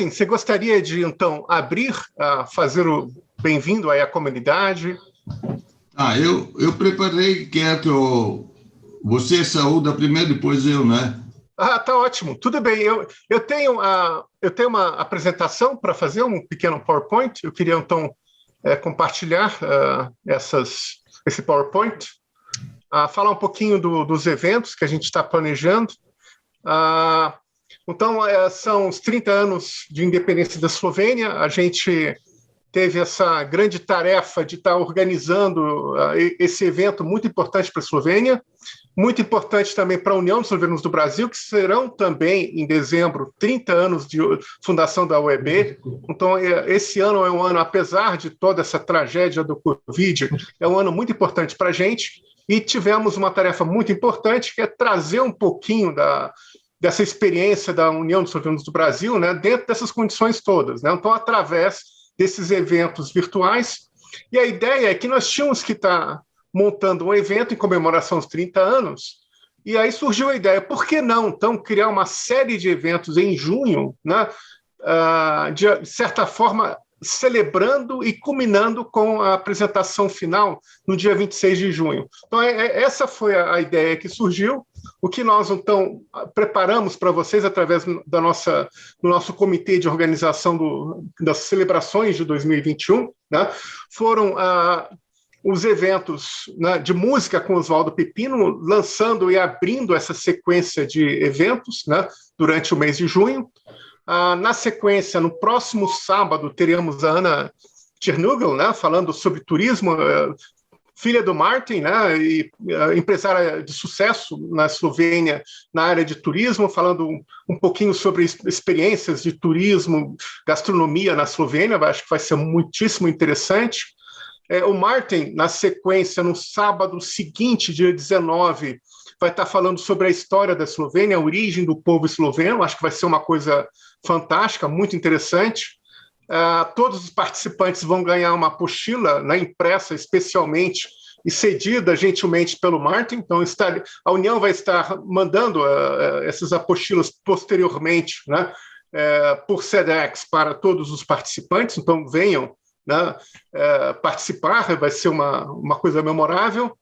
Martin, você gostaria de, então, abrir, fazer o bem-vindo aí à comunidade? Eu preparei, quieto. Você saúda primeiro, depois eu, né? Tá ótimo. Tudo bem. Eu tenho uma apresentação para fazer, um pequeno PowerPoint. Eu queria, então, compartilhar esse PowerPoint, falar um pouquinho dos eventos que a gente está planejando. Então, são os 30 anos de independência da Eslovênia. A gente teve essa grande tarefa de estar organizando esse evento muito importante para a Eslovênia, muito importante também para a União dos Eslovenos do Brasil, que serão também, em dezembro, 30 anos de fundação da UEB. Então, esse ano é um ano, apesar de toda essa tragédia do Covid, é um ano muito importante para a gente, e tivemos uma tarefa muito importante, que é trazer um pouquinho dessa experiência da União dos Eslovenos do Brasil, né, dentro dessas condições todas, né? Então, através desses eventos virtuais, e a ideia é que nós tínhamos que estar montando um evento em comemoração aos 30 anos, e aí surgiu a ideia, por que não, então, criar uma série de eventos em junho, né, de certa forma, celebrando e culminando com a apresentação final no dia 26 de junho. Então, essa foi a ideia que surgiu. O que nós, então, preparamos para vocês através do nosso comitê de organização das celebrações de 2021, né, foram os eventos, né, de música com Oswaldo Pepino, lançando e abrindo essa sequência de eventos, né, durante o mês de junho. Na sequência, no próximo sábado, teremos a Ana Chernugel, né, falando sobre turismo, filha do Martin, né, e empresária de sucesso na Eslovênia na área de turismo, falando um pouquinho sobre experiências de turismo, gastronomia na Eslovênia. Acho que vai ser muitíssimo interessante. O Martin, na sequência, no sábado seguinte, dia 19, vai estar falando sobre a história da Eslovênia, a origem do povo esloveno. Acho que vai ser uma coisa fantástica, muito interessante. Todos os participantes vão ganhar uma apostila, né, impressa especialmente e cedida gentilmente pelo Martin. Então, a União vai estar mandando essas apostilas posteriormente, né, por SEDEX para todos os participantes. Então, venham, né, participar, vai ser uma coisa memorável.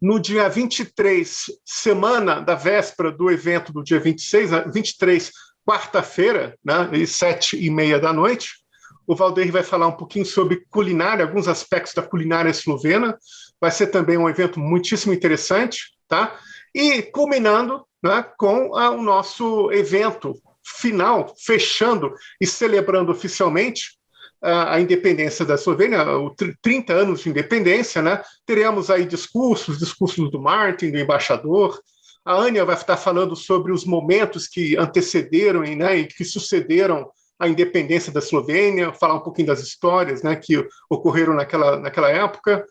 No dia 23, semana da véspera do evento do dia 26, 23, quarta-feira, né, às 7h30 da noite, o Valdeir vai falar um pouquinho sobre culinária, alguns aspectos da culinária eslovena. Vai ser também um evento muitíssimo interessante, tá? E culminando, né, com o nosso evento final, fechando e celebrando oficialmente a independência da Eslovênia, os 30 anos de independência, né? Teremos aí discursos do Martin, do embaixador. A Ania vai estar falando sobre os momentos que antecederam, né, e que sucederam a independência da Eslovênia, falar um pouquinho das histórias, né, que ocorreram naquela época.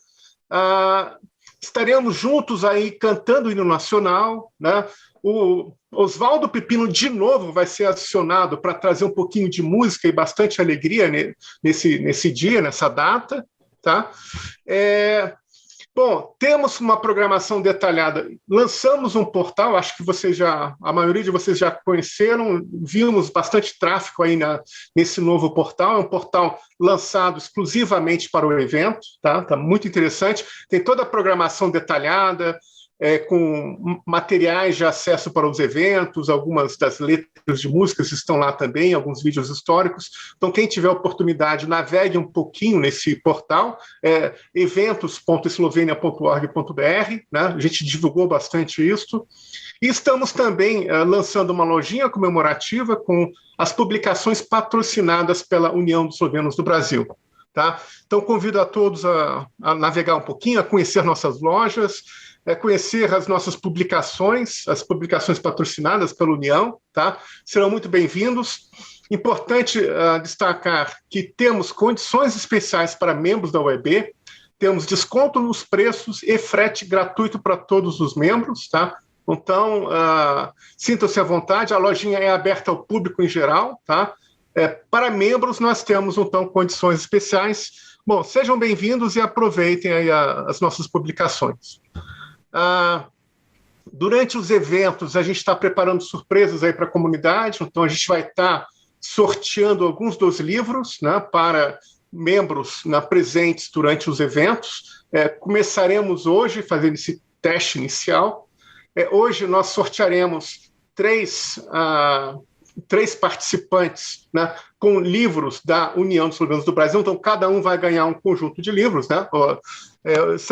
Estaremos juntos aí cantando o hino nacional, né? O Oswaldo Pepino, de novo, vai ser acionado para trazer um pouquinho de música e bastante alegria nesse dia, nessa data, tá? Bom, temos uma programação detalhada. Lançamos um portal, acho que a maioria de vocês já conheceram, vimos bastante tráfego aí nesse novo portal. É um portal lançado exclusivamente para o evento, tá? Tá muito interessante. Tem toda a programação detalhada, com materiais de acesso para os eventos, algumas das letras de músicas estão lá também, alguns vídeos históricos. Então, quem tiver oportunidade, navegue um pouquinho nesse portal, eventos.eslovenia.org.br, né? A gente divulgou bastante isso. E estamos também lançando uma lojinha comemorativa com as publicações patrocinadas pela União dos Eslovenos do Brasil. Tá? Então, convido a todos a navegar um pouquinho, a conhecer nossas lojas, conhecer as nossas publicações, as publicações patrocinadas pela União, tá? Serão muito bem-vindos. Importante destacar que temos condições especiais para membros da UEB, temos desconto nos preços e frete gratuito para todos os membros, tá? Então, sintam-se à vontade, a lojinha é aberta ao público em geral, tá? Para membros, nós temos, então, condições especiais. Bom, sejam bem-vindos e aproveitem aí as nossas publicações. Durante os eventos, a gente está preparando surpresas aí para a comunidade, então a gente vai estar sorteando alguns dos livros, né, para membros, né, presentes durante os eventos. Começaremos hoje fazendo esse teste inicial. Hoje nós sortearemos três participantes, né, com livros da União dos Slovenos do Brasil. Então, cada um vai ganhar um conjunto de livros, né?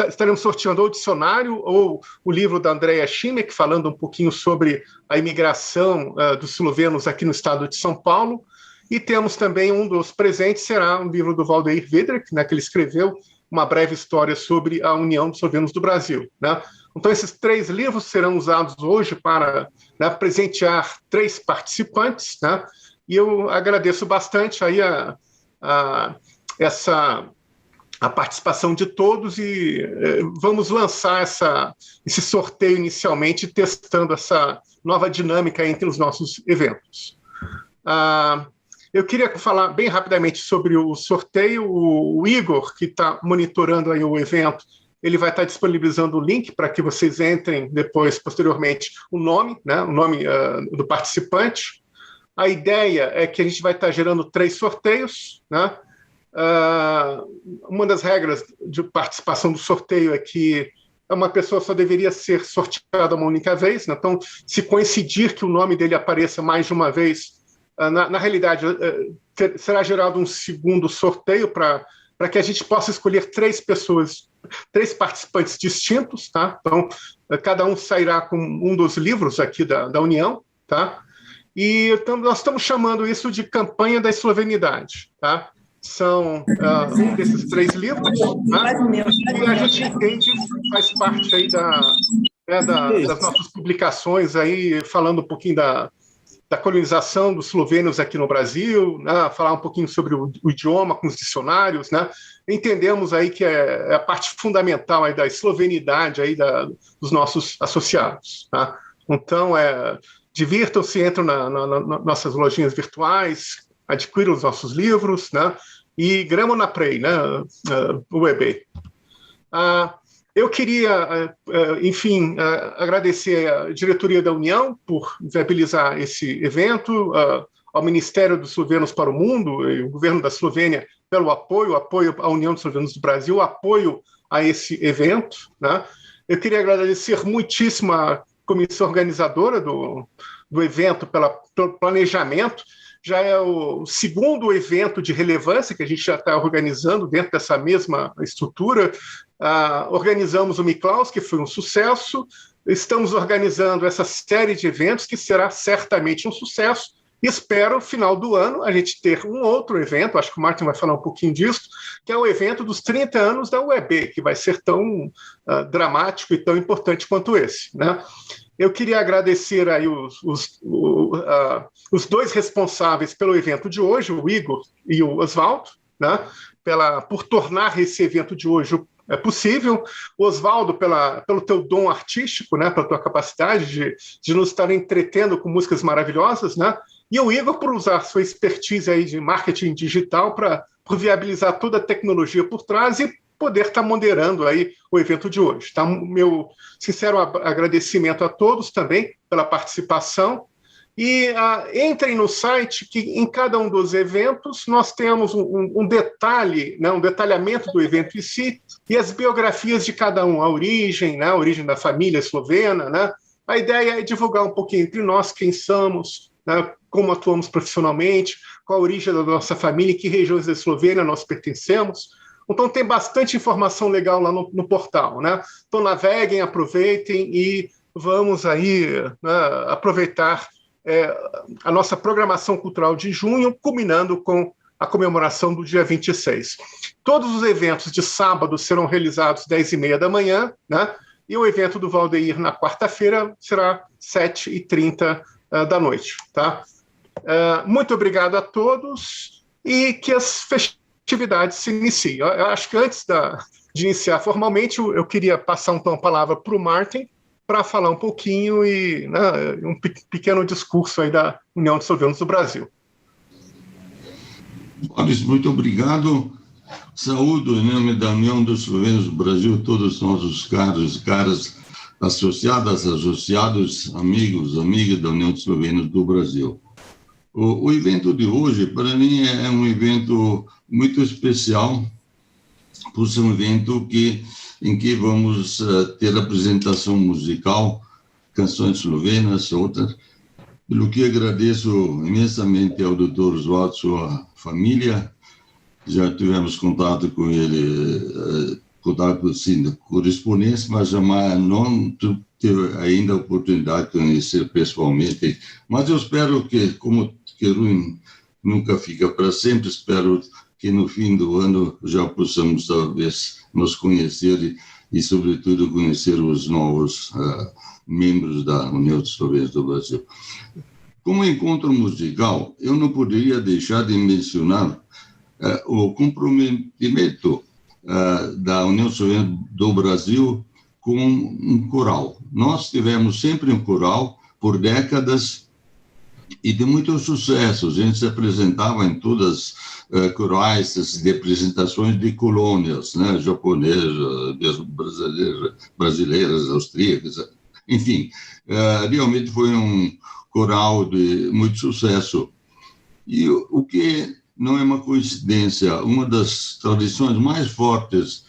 Estaremos sorteando ou o dicionário ou o livro da Andrea Šimek, falando um pouquinho sobre a imigração dos slovenos aqui no estado de São Paulo. E temos também um dos presentes, será um livro do Valdeir Vedrek, né, que ele escreveu uma breve história sobre a União dos Slovenos do Brasil, né? Então, esses 3 livros serão usados hoje para, né, presentear 3 participantes, né? E eu agradeço bastante aí a participação de todos e vamos lançar esse sorteio inicialmente, testando essa nova dinâmica entre os nossos eventos. Eu queria falar bem rapidamente sobre o sorteio. O Igor, que está monitorando aí o evento, ele vai estar disponibilizando o link para que vocês entrem depois, posteriormente, o nome, né, o nome do participante. A ideia é que a gente vai estar gerando 3 sorteios, né? Uma das regras de participação do sorteio é que uma pessoa só deveria ser sorteada uma única vez, né? Então, se coincidir que o nome dele apareça mais de uma vez, na realidade, será gerado um segundo sorteio para que a gente possa escolher 3 participantes distintos, tá? Então, cada um sairá com um dos livros aqui da União, tá? E nós estamos chamando isso de campanha da eslovenidade, tá? São um desses 3 livros, tá? E a gente entende, faz parte aí das nossas publicações aí, falando um pouquinho da colonização dos eslovenos aqui no Brasil, né, falar um pouquinho sobre o idioma com os dicionários, né? Entendemos aí que é a parte fundamental aí da eslovenidade aí dos nossos associados, tá? Então, divirtam-se, entram nas nossas lojinhas virtuais, adquiram os nossos livros, né? E gramo na Prey, né? O EB. Eu queria, enfim, agradecer à diretoria da União por viabilizar esse evento, ao Ministério dos Slovenos para o Mundo e o governo da Eslovênia pelo apoio à União dos Slovenos do Brasil, o apoio a esse evento, né? Eu queria agradecer muitíssimo a comissão organizadora do evento pelo planejamento. Já é o segundo evento de relevância que a gente já está organizando dentro dessa mesma estrutura. Organizamos o Miklaus, que foi um sucesso. Estamos organizando essa série de eventos, que será certamente um sucesso. Espero, no final do ano, a gente ter um outro evento, acho que o Martin vai falar um pouquinho disso, que é o evento dos 30 anos da UEB, que vai ser tão dramático e tão importante quanto esse, né? Eu queria agradecer aí os 2 responsáveis pelo evento de hoje, o Igor e o Osvaldo, né, por tornar esse evento de hoje possível. O Osvaldo, pelo teu dom artístico, né, pela tua capacidade de nos estar entretendo com músicas maravilhosas, né, e o Igor por usar sua expertise aí de marketing digital por viabilizar toda a tecnologia por trás e poder estar moderando aí o evento de hoje. Tá? Meu sincero agradecimento a todos também pela participação. E entrem no site, que em cada um dos eventos nós temos um detalhe, né, um detalhamento do evento em si e as biografias de cada um, a origem, né, a origem da família eslovena, né? A ideia é divulgar um pouquinho entre nós quem somos, né, como atuamos profissionalmente, qual a origem da nossa família, em que regiões da Eslovênia nós pertencemos. Então, tem bastante informação legal lá no portal, né? Então, naveguem, aproveitem e vamos aí, né, aproveitar a nossa programação cultural de junho, culminando com a comemoração do dia 26. Todos os eventos de sábado serão realizados às 10h30 da manhã, né? E o evento do Valdeir na quarta-feira será 7h30 da noite, tá? Muito obrigado a todos e que as festividades se iniciem. Eu acho que antes de iniciar formalmente, eu queria passar então a palavra para o Martin para falar um pouquinho e, né, um pequeno discurso aí da União dos Slovenos do Brasil. Boris, muito obrigado. Saúdo em nome da União dos Slovenos do Brasil todos os nossos caros e caras associadas, associados, amigos, amigas da União dos Slovenos do Brasil. O evento de hoje, para mim, é um evento muito especial, por ser um evento em que vamos ter apresentação musical, canções eslovenas, outras, pelo que agradeço imensamente ao Dr. Oswaldo, sua família. Já tivemos contato com ele, contato assim, correspondência, mas jamais não tive ainda a oportunidade de conhecer pessoalmente. Mas eu espero que, como Querubim nunca fica para sempre, espero que no fim do ano já possamos talvez nos conhecer e sobretudo, conhecer os novos membros da União dos Eslovenos do Brasil. Como encontro musical, eu não poderia deixar de mencionar o comprometimento da União Eslovena do Brasil com um coral. Nós tivemos sempre um coral por décadas e de muito sucesso. A gente se apresentava em todas corais de apresentações de colônias, né, japonesas, brasileiras, austríacas, enfim. Realmente foi um coral de muito sucesso. E o que não é uma coincidência, uma das tradições mais fortes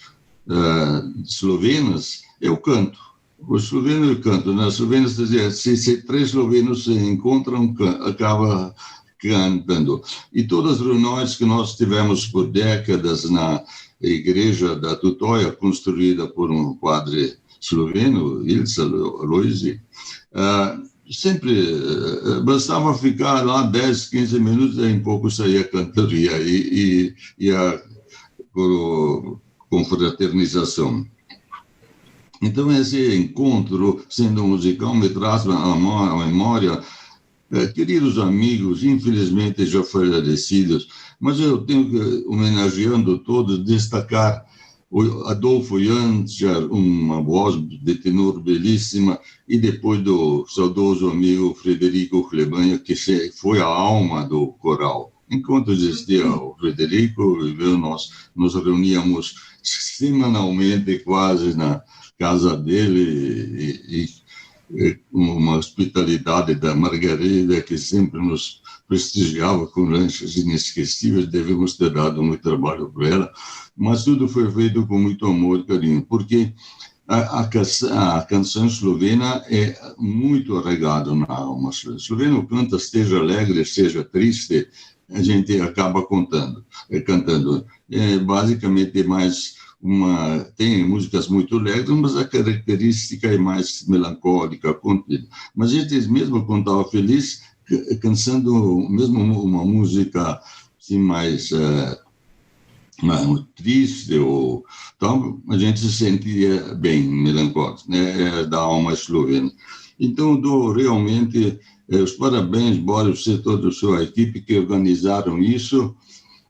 eslovenas é o canto. O esloveno é o canto. Na Eslovênia, se três eslovenos se encontram, acaba cantando. E todas as reuniões que nós tivemos por décadas na igreja da Tutóia, construída por um padre esloveno, Ilsa Loisi, sempre bastava ficar lá 10, 15 minutos e em pouco saía a cantoria e a confraternização. Então, esse encontro, sendo musical, me traz à memória queridos amigos, infelizmente já falecidos, mas eu tenho que, homenageando todos, destacar o Adolfo Janser, uma voz de tenor belíssima, e depois do saudoso amigo Frederico Klebanha, que foi a alma do coral. Enquanto existia o Frederico, nós nos reuníamos semanalmente, quase na casa dele, e uma hospitalidade da Margarida, que sempre nos prestigiava com lanches inesquecíveis. Devemos ter dado muito trabalho para ela, mas tudo foi feito com muito amor e carinho, porque a canção eslovena é muito arraigada na alma. O esloveno canta, esteja alegre, seja triste, a gente acaba cantando. Basicamente é mais tem músicas muito alegres, mas a característica é mais melancólica, contida. Mas a gente mesmo quando estava feliz, cantando mesmo uma música assim mais triste ou tal, a gente se sentia bem melancólico, né, da alma eslovena. Então dou realmente os parabéns, Boris, você e toda a sua equipe que organizaram isso,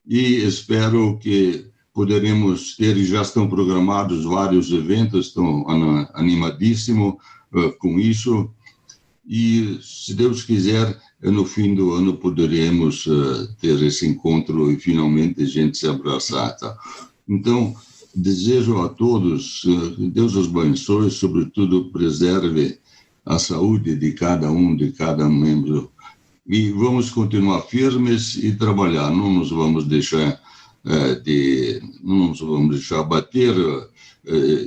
e espero que poderemos ter, e já estão programados vários eventos, estão animadíssimos com isso, e se Deus quiser, no fim do ano poderemos ter esse encontro e finalmente a gente se abraçar. Tá? Então, desejo a todos que Deus os abençoe, sobretudo preserve a saúde de cada membro, e vamos continuar firmes e trabalhar, não nos vamos deixar bater.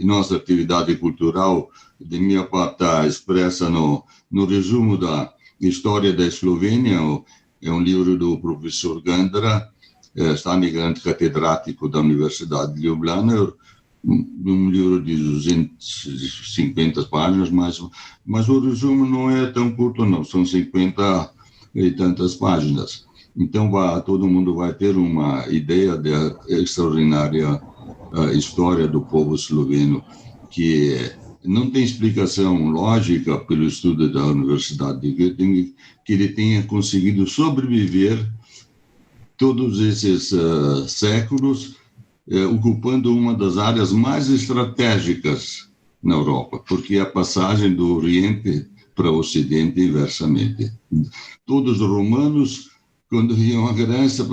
Nossa atividade cultural, de minha parte, está expressa no resumo da História da Eslovênia, é um livro do professor Gandra, imigrante catedrático da Universidade de Ljubljana, um livro de 250 páginas, mas o resumo não é tão curto, não, são 50 e tantas páginas. Então, todo mundo vai ter uma ideia da extraordinária história do povo esloveno, que não tem explicação lógica pelo estudo da Universidade de Göttingen, que ele tenha conseguido sobreviver todos esses séculos, ocupando uma das áreas mais estratégicas na Europa, porque é a passagem do Oriente para o Ocidente inversamente. Todos os romanos, quando iam à Grécia,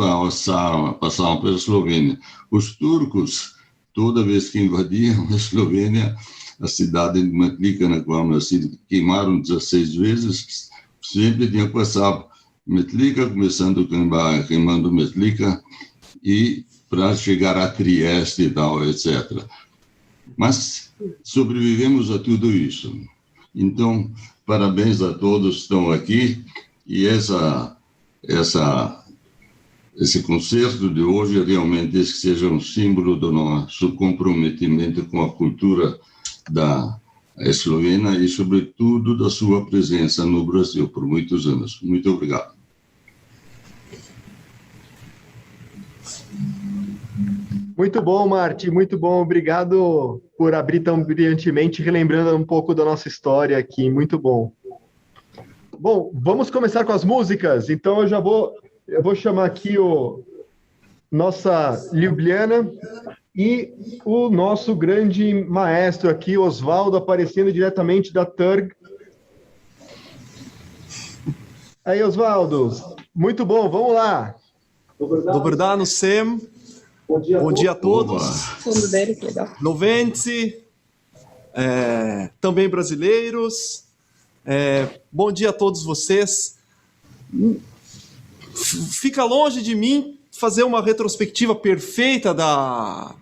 passavam pela Eslovênia. Os turcos, toda vez que invadiam a Eslovênia, a cidade de Metlika, na qual nasci, queimaram 16 vezes, sempre tinham passado Metlika, começando queimando Metlika, e para chegar a Trieste e tal, etc. Mas sobrevivemos a tudo isso. Então, parabéns a todos que estão aqui, e esse concerto de hoje realmente que seja um símbolo do nosso comprometimento com a cultura da eslovena e, sobretudo, da sua presença no Brasil por muitos anos. Muito obrigado. Muito bom, Marti, muito bom. Obrigado por abrir tão brilhantemente, relembrando um pouco da nossa história aqui. Muito bom. Bom, vamos começar com as músicas. Então, eu vou chamar aqui nossa Ljubljana e o nosso grande maestro aqui, Osvaldo, aparecendo diretamente da Trg. Aí, Osvaldo, muito bom, vamos lá. Dobar dan vsem. Bom dia a todos. Novense, também brasileiros. Bom dia a todos vocês. Fica longe de mim fazer uma retrospectiva perfeita da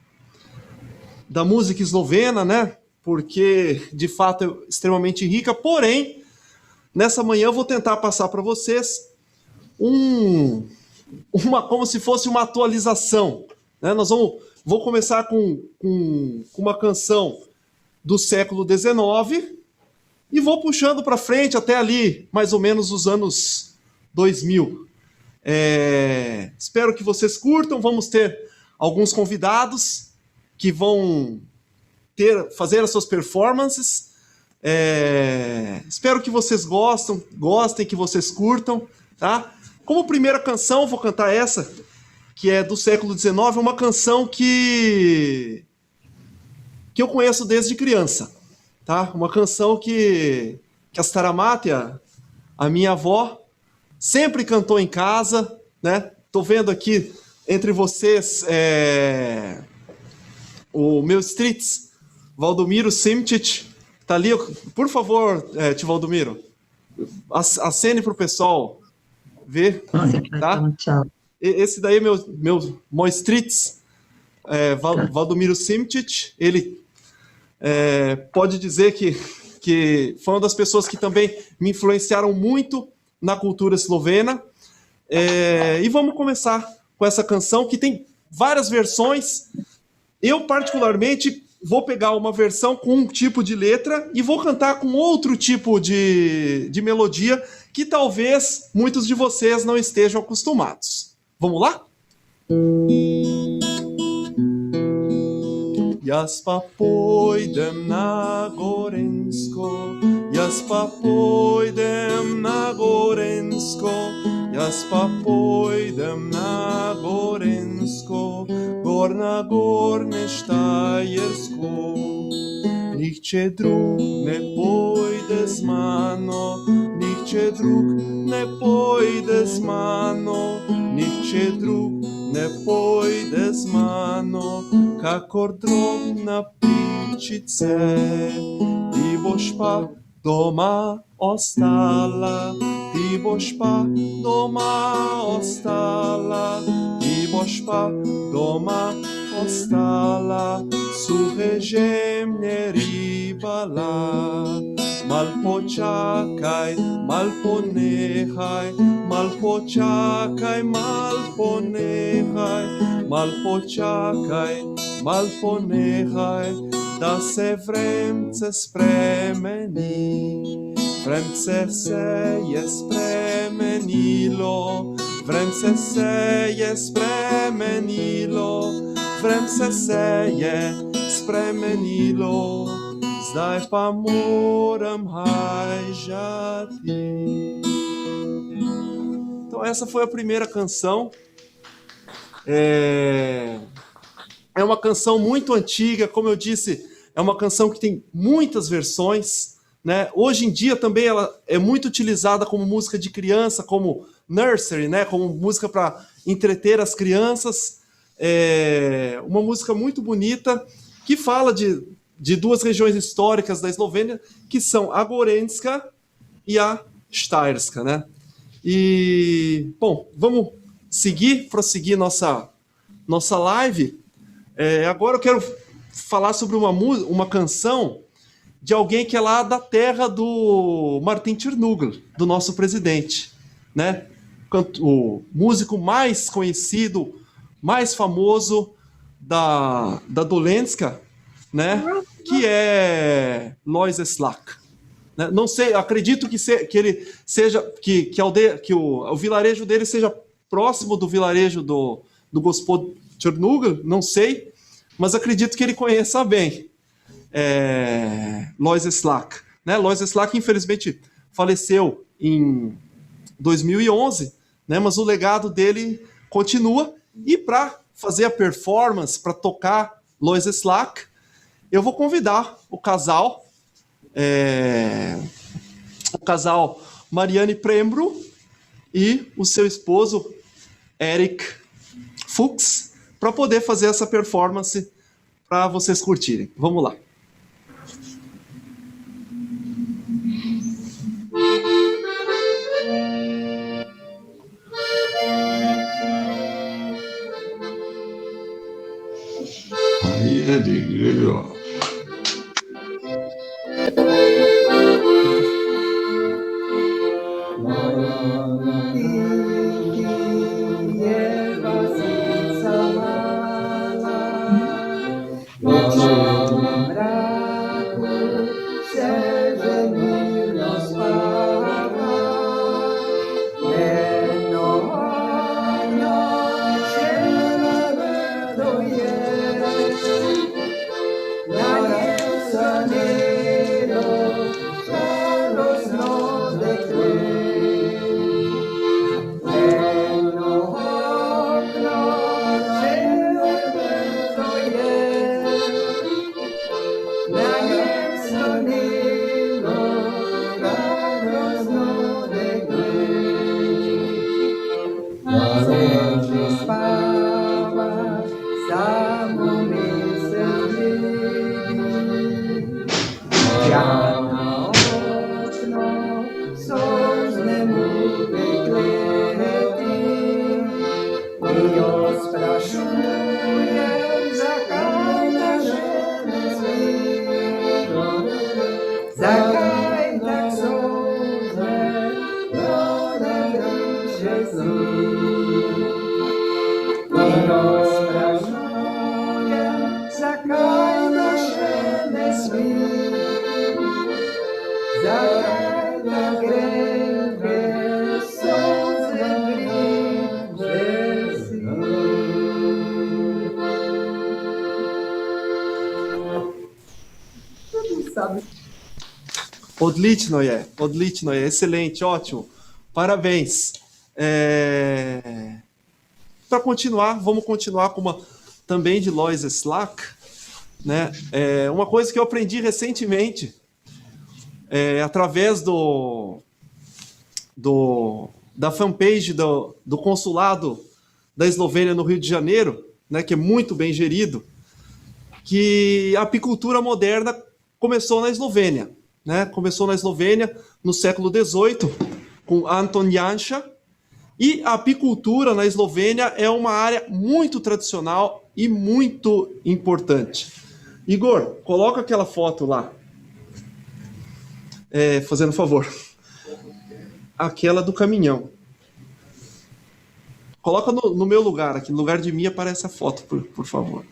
música eslovena, né? Porque, de fato, é extremamente rica. Porém, nessa manhã eu vou tentar passar para vocês como se fosse uma atualização, né? Vou começar com uma canção do século XIX e vou puxando para frente até ali, mais ou menos os anos 2000. Espero que vocês curtam. Vamos ter alguns convidados que vão fazer as suas performances. Espero que vocês gostem, que vocês curtam, tá? Como primeira canção, vou cantar essa, que é do século XIX, uma canção que eu conheço desde criança, tá? Uma canção que a Staramátia, a minha avó, sempre cantou em casa, né? Tô vendo aqui entre vocês o meu Streets, Valdomiro Simčić, tá ali. Por favor, tio Valdomiro, acene pro pessoal ver, tá? Esse daí é meu Streets, Valdomiro Simčić. Ele pode dizer que foi uma das pessoas que também me influenciaram muito na cultura eslovena. E vamos começar com essa canção que tem várias versões. Eu, particularmente, vou pegar uma versão com um tipo de letra e vou cantar com outro tipo de melodia que talvez muitos de vocês não estejam acostumados. Vamos lá? Jaz pa pojdem na Gorenjsko, jaz pa pojdem na Gorenjsko, jaz pa pojdem na Gorenjsko, gor na Gornje Štajersko. Nihče drug ne pojde z mano, nihče drug ne pojde z mano, nihče drug ne pojde z mano, kakor drobna ptičice. Ti boš pa doma ostala, ti boš pa doma ostala, ti boš pa doma ostala, suhe žemlje ribala. Mal počakaj, mal ponehaj, mal počakaj, mal ponehaj, mal počakaj, mal ponehaj, da se vremce spremeni. Vremce se je spremenilo, vremce se je spremenilo, vremce se je spremenilo, zdaj pa moram hajžati. Então essa foi a primeira canção. É uma canção muito antiga, como eu disse, é uma canção que tem muitas versões, né? Hoje em dia também ela é muito utilizada como música de criança, como nursery, né? Como música para entreter as crianças. É uma música muito bonita que fala de duas regiões históricas da Eslovênia, que são a Gorenjska e a Štajerska, né? E, bom, vamos prosseguir nossa live. Agora eu quero falar sobre uma canção de alguém que é lá da terra do Martin Czernugl, do nosso presidente, né? O músico mais conhecido, mais famoso da Dolenska, né? Que é Lois Slak. Né? Não sei, acredito que ele seja que o vilarejo dele seja próximo do vilarejo do Gospod Czernugl, não sei, mas acredito que ele conheça bem Lois Slak. Né? Lois Slak, infelizmente, faleceu em 2011, né? Mas o legado dele continua. E para fazer a performance, para tocar Lois Slak, eu vou convidar o casal Marianne Prembro e o seu esposo Eric Fuchs para poder fazer essa performance para vocês curtirem. Vamos lá. Aí é de grilo. Odlichnoye, excelente, ótimo, parabéns. Para continuar, vamos continuar com uma também de Lois Slak, né? Uma coisa que eu aprendi recentemente, através da fanpage do consulado da Eslovênia no Rio de Janeiro, né, que é muito bem gerido, que a apicultura moderna começou na Eslovênia. Né? Começou na Eslovênia no século XVIII, com Anton Janša, e a apicultura na Eslovênia é uma área muito tradicional e muito importante. Igor, coloca aquela foto lá, fazendo favor, aquela do caminhão. Coloca no meu lugar, aqui no lugar de mim aparece a foto, por favor.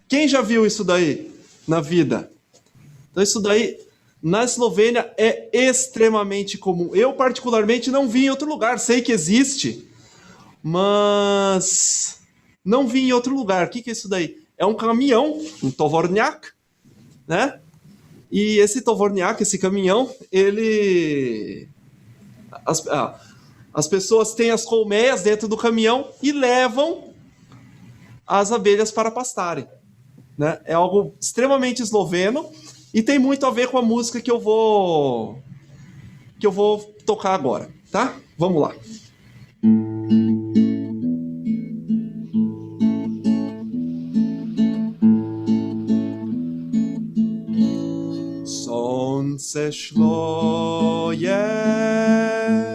Quem já viu isso daí na vida? Então isso daí, na Eslovênia, é extremamente comum. Eu, particularmente, não vi em outro lugar. Sei que existe, mas não vi em outro lugar. O que é isso daí? É um caminhão, um tovornjak, né? E esse tovornjak, esse caminhão, ele... As pessoas têm as colmeias dentro do caminhão e levam as abelhas para pastarem. Né? É algo extremamente esloveno e tem muito a ver com a música que eu vou tocar agora, tá? Vamos lá. Sonce šlo je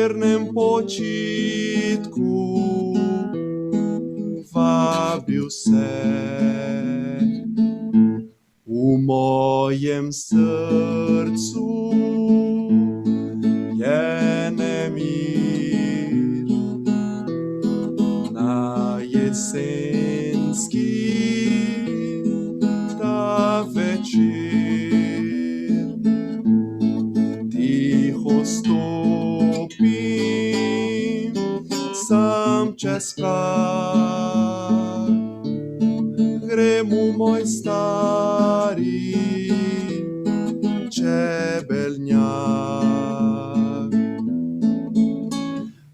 černem počitku vabil se. U mojem srcu je nemir na jesenski ta večer. Tiho stopim sam čez prag, grem v moj stari čebeljnjak.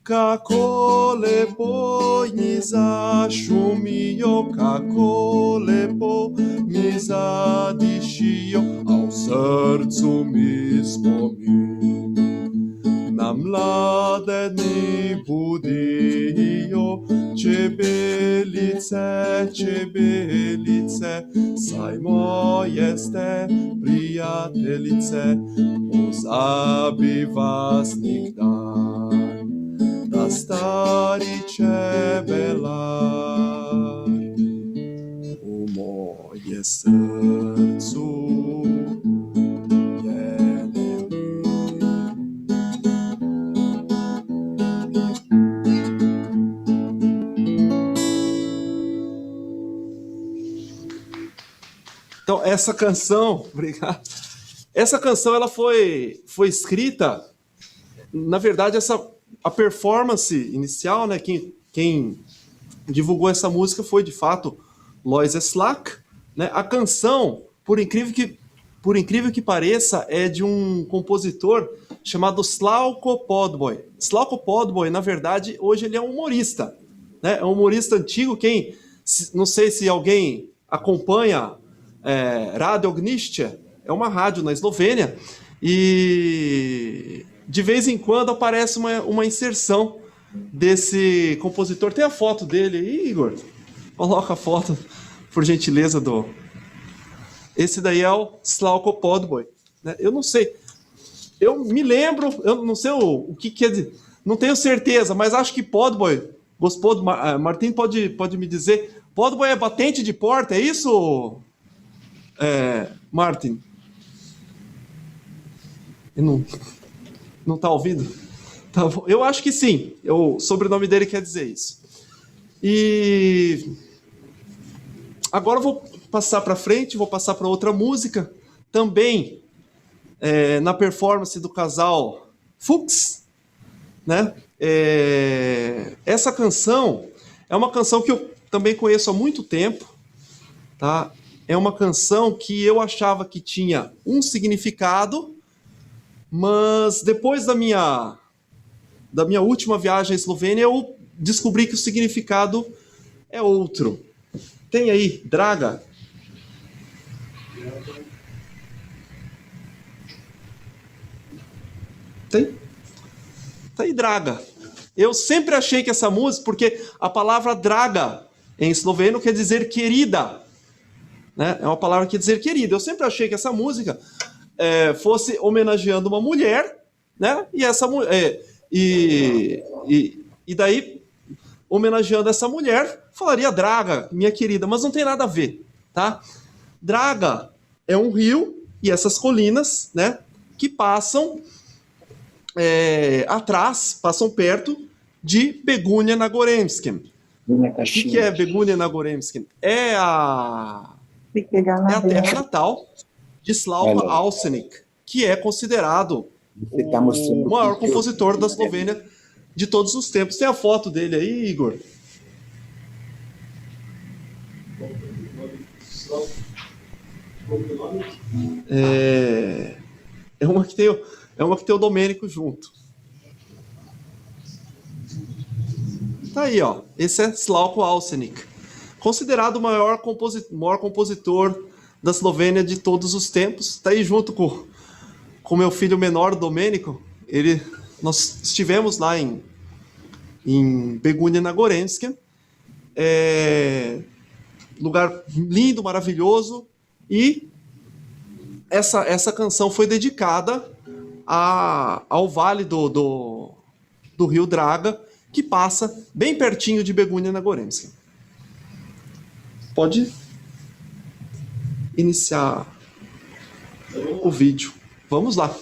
Kako lepo dni zašumijo, kako lepo mi zadišijo, a v srcu mi spomin na mlade dni budijo. Čebelice, čebelice, saj moje ste prijateljice, pozabi vas nikdar, da stari čebelar v moje srcu je nemir. Então, essa canção, obrigado. Essa canção ela foi escrita, na verdade, a performance inicial, né? Quem divulgou essa música foi, de fato, Lois Slack, né? A canção, por incrível que pareça, é de um compositor chamado Slavko Podboy. Slavko Podboy, na verdade, hoje ele é um humorista, né? É um humorista antigo. Não sei se alguém acompanha Radio Ognišće, é uma rádio na Eslovênia, e de vez em quando aparece uma inserção desse compositor. Tem a foto dele aí, Igor? Coloca a foto, por gentileza, Esse daí é o Slavko Podboy, né? Eu não sei, eu me lembro, eu não sei o que quer dizer, não tenho certeza, mas acho que Podboy, Gospod Martin pode me dizer, Podboy é batente de porta, é isso, Martin? Não tá ouvindo? Tá, eu acho que sim. O sobrenome dele quer dizer isso. E agora eu vou passar para frente, vou passar para outra música, também na performance do casal Fuchs, né? Essa canção é uma canção que eu também conheço há muito tempo, tá? É uma canção que eu achava que tinha um significado, mas depois da minha última viagem à Eslovênia, eu descobri que o significado é outro. Tem aí, Draga? Tem? Tá aí, Draga. Eu sempre achei que essa música, porque a palavra Draga em esloveno quer dizer querida, né? É uma palavra que quer dizer querida. Eu sempre achei que essa música fosse homenageando uma mulher, né? E essa e daí, homenageando essa mulher, falaria Draga, minha querida, mas não tem nada a ver, tá? Draga é um rio e essas colinas, né? Que passam passam perto de Begunia na Goremskem. O que é Begunia na Goremskem? É a terra natal de Slava Alsenik, que é considerado o maior compositor da Eslovênia de todos os tempos. Tem a foto dele aí, Igor? É uma que tem o Domênico junto. Tá aí, ó. Esse é Slavko Alsenik, considerado o maior compositor da Eslovênia de todos os tempos. Tá aí junto com meu filho menor, Domênico. Nós estivemos lá em Begunia na Goremskem. Lugar lindo, maravilhoso. E essa canção foi dedicada ao vale do do rio Draga, que passa bem pertinho de Begunia na Goremska. Pode iniciar o vídeo. Vamos lá.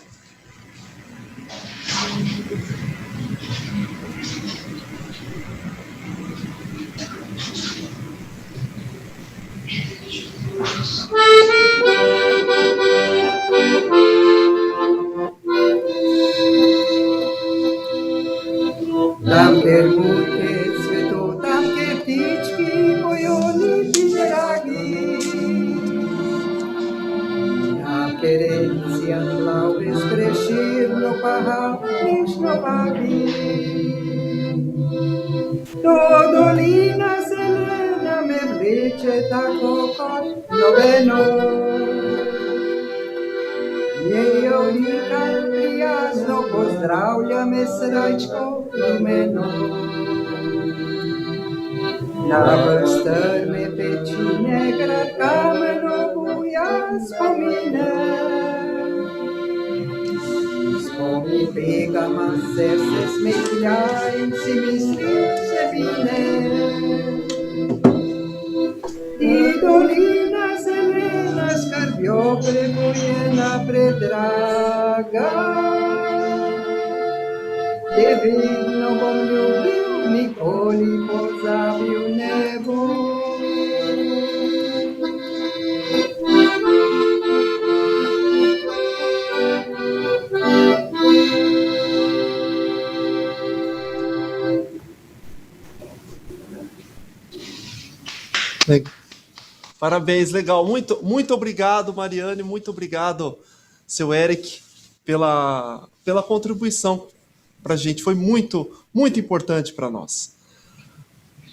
Tam kermutke cvetu, tam птички поют пирожки. Na querência laudes crescer no parral, no babi. Todolina zelena me vleče tako kot nobeno. Njejo nikar prijazno pozdravlja me srajčko rumeno. Na strme pečine grad kameno buja spomine. Spomni begama srce smehlja in si misli vsebine. I dolina zelena skrbjo prebujena predraga. Te vedno bom ljubil, nikoli pozabil ne bom. Parabéns, legal. Muito obrigado, Mariane, muito obrigado, seu Eric, pela contribuição para a gente. Foi muito importante para nós.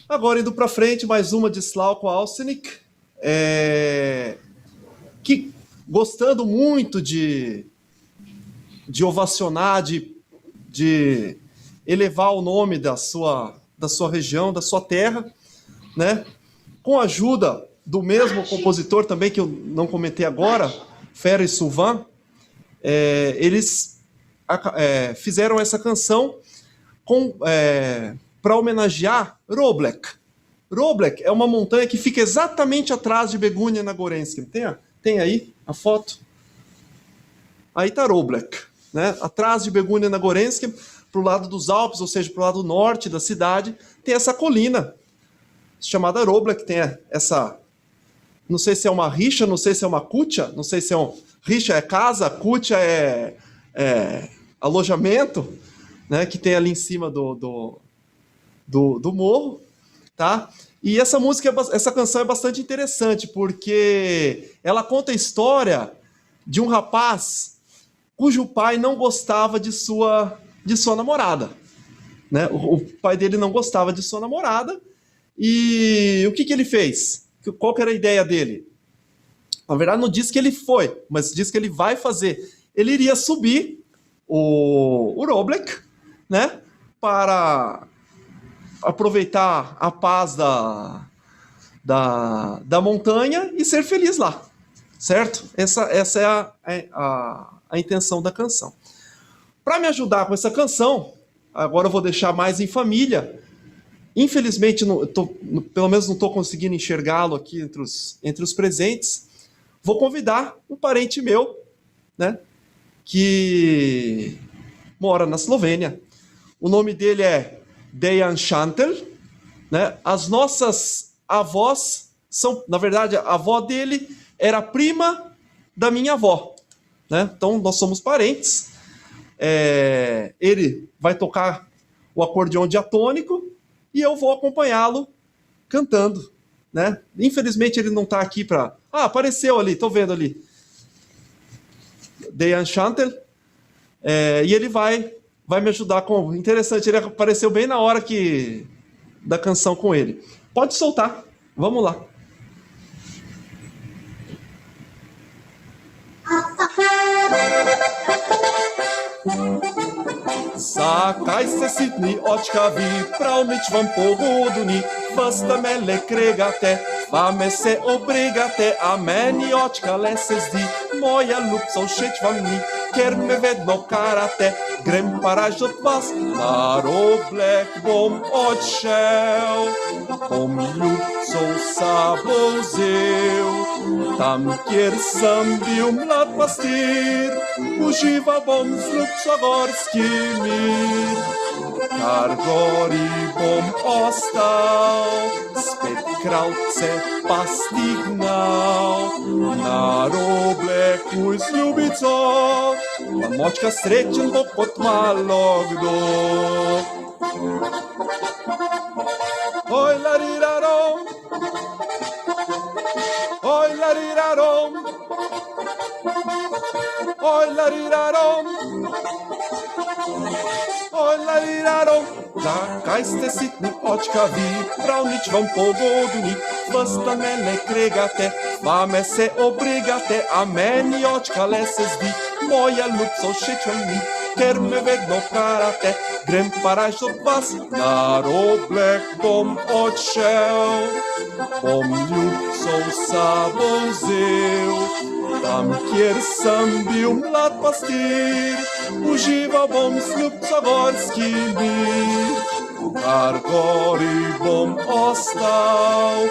Agora, indo para frente, mais uma de Slavko Alsenik, que, gostando muito de ovacionar, de elevar o nome da sua região, da sua terra, né? Com a ajuda do mesmo compositor também, que eu não comentei agora, Ferenc Szuvan, eles fizeram essa canção para homenagear Roblek. Roblek é uma montanha que fica exatamente atrás de Begunia na Goremska. Tem aí a foto? Aí está Roblek, né? Atrás de Begunia na Goremska, para o lado dos Alpes, ou seja, para o lado norte da cidade, tem essa colina chamada Roblek, tem essa... Não sei se é uma richa, não sei se é uma kutia, não sei se é richa é casa, kutia é alojamento, né, que tem ali em cima do morro, tá? E essa canção é bastante interessante, porque ela conta a história de um rapaz cujo pai não gostava de sua namorada, né? O pai dele não gostava de sua namorada, e o que ele fez? Qual que era a ideia dele? Na verdade, não diz que ele foi, mas diz que ele vai fazer. Ele iria subir o Roblek, né, para aproveitar a paz da montanha e ser feliz lá, certo? Essa é a intenção da canção. Para me ajudar com essa canção, agora eu vou deixar mais em família. Infelizmente, pelo menos não estou conseguindo enxergá-lo aqui entre os presentes. Vou convidar um parente meu, né, que mora na Eslovênia. O nome dele é Dejan Šantel, né? As nossas avós são, na verdade, a avó dele era prima da minha avó, né? Então, nós somos parentes. Ele vai tocar o acordeão diatônico e eu vou acompanhá-lo cantando, né? Infelizmente ele não está aqui para... apareceu ali, estou vendo ali. Dejan Šantel. E ele vai me ajudar com... Interessante, ele apareceu bem na hora da canção com ele. Pode soltar, vamos lá. Zakaj ste sitni očkavi, prav nič vam pogodu ni, vas da mele kregate, Fame se obrigate, a meni očka lese zdi, moja ljubca všeč vam ni, ker me vedno karate, grem pa raž od vas, na Roblek bom odšel, bom ljubco v sabo vzel, tam, kjer sem bil mlad pastir, užival bom z ljubco gorski mir. Kar gori bom ostal, spet kravce pasti gnal, na Robleku z ljubico, pa močka srečen bo kot malo kdo. Oj, larirarom, oj, larirarom, oj, larirarom, oj, larirarom. Zakaj ste sitni očka vi, prav nič vam pogodu ni, vsta me ne kregate, vame se obrigate, a meni očka le se zdi, moja ljubca všeč vam ni, ker me vedno karate, grem pa raž od vas, na Roblek bom odšel, bom ljubco v sabo vzel, tam, kjer sem bil mlad pastir, užival bom z ljubco gorski mir. Kar gori bom ostal,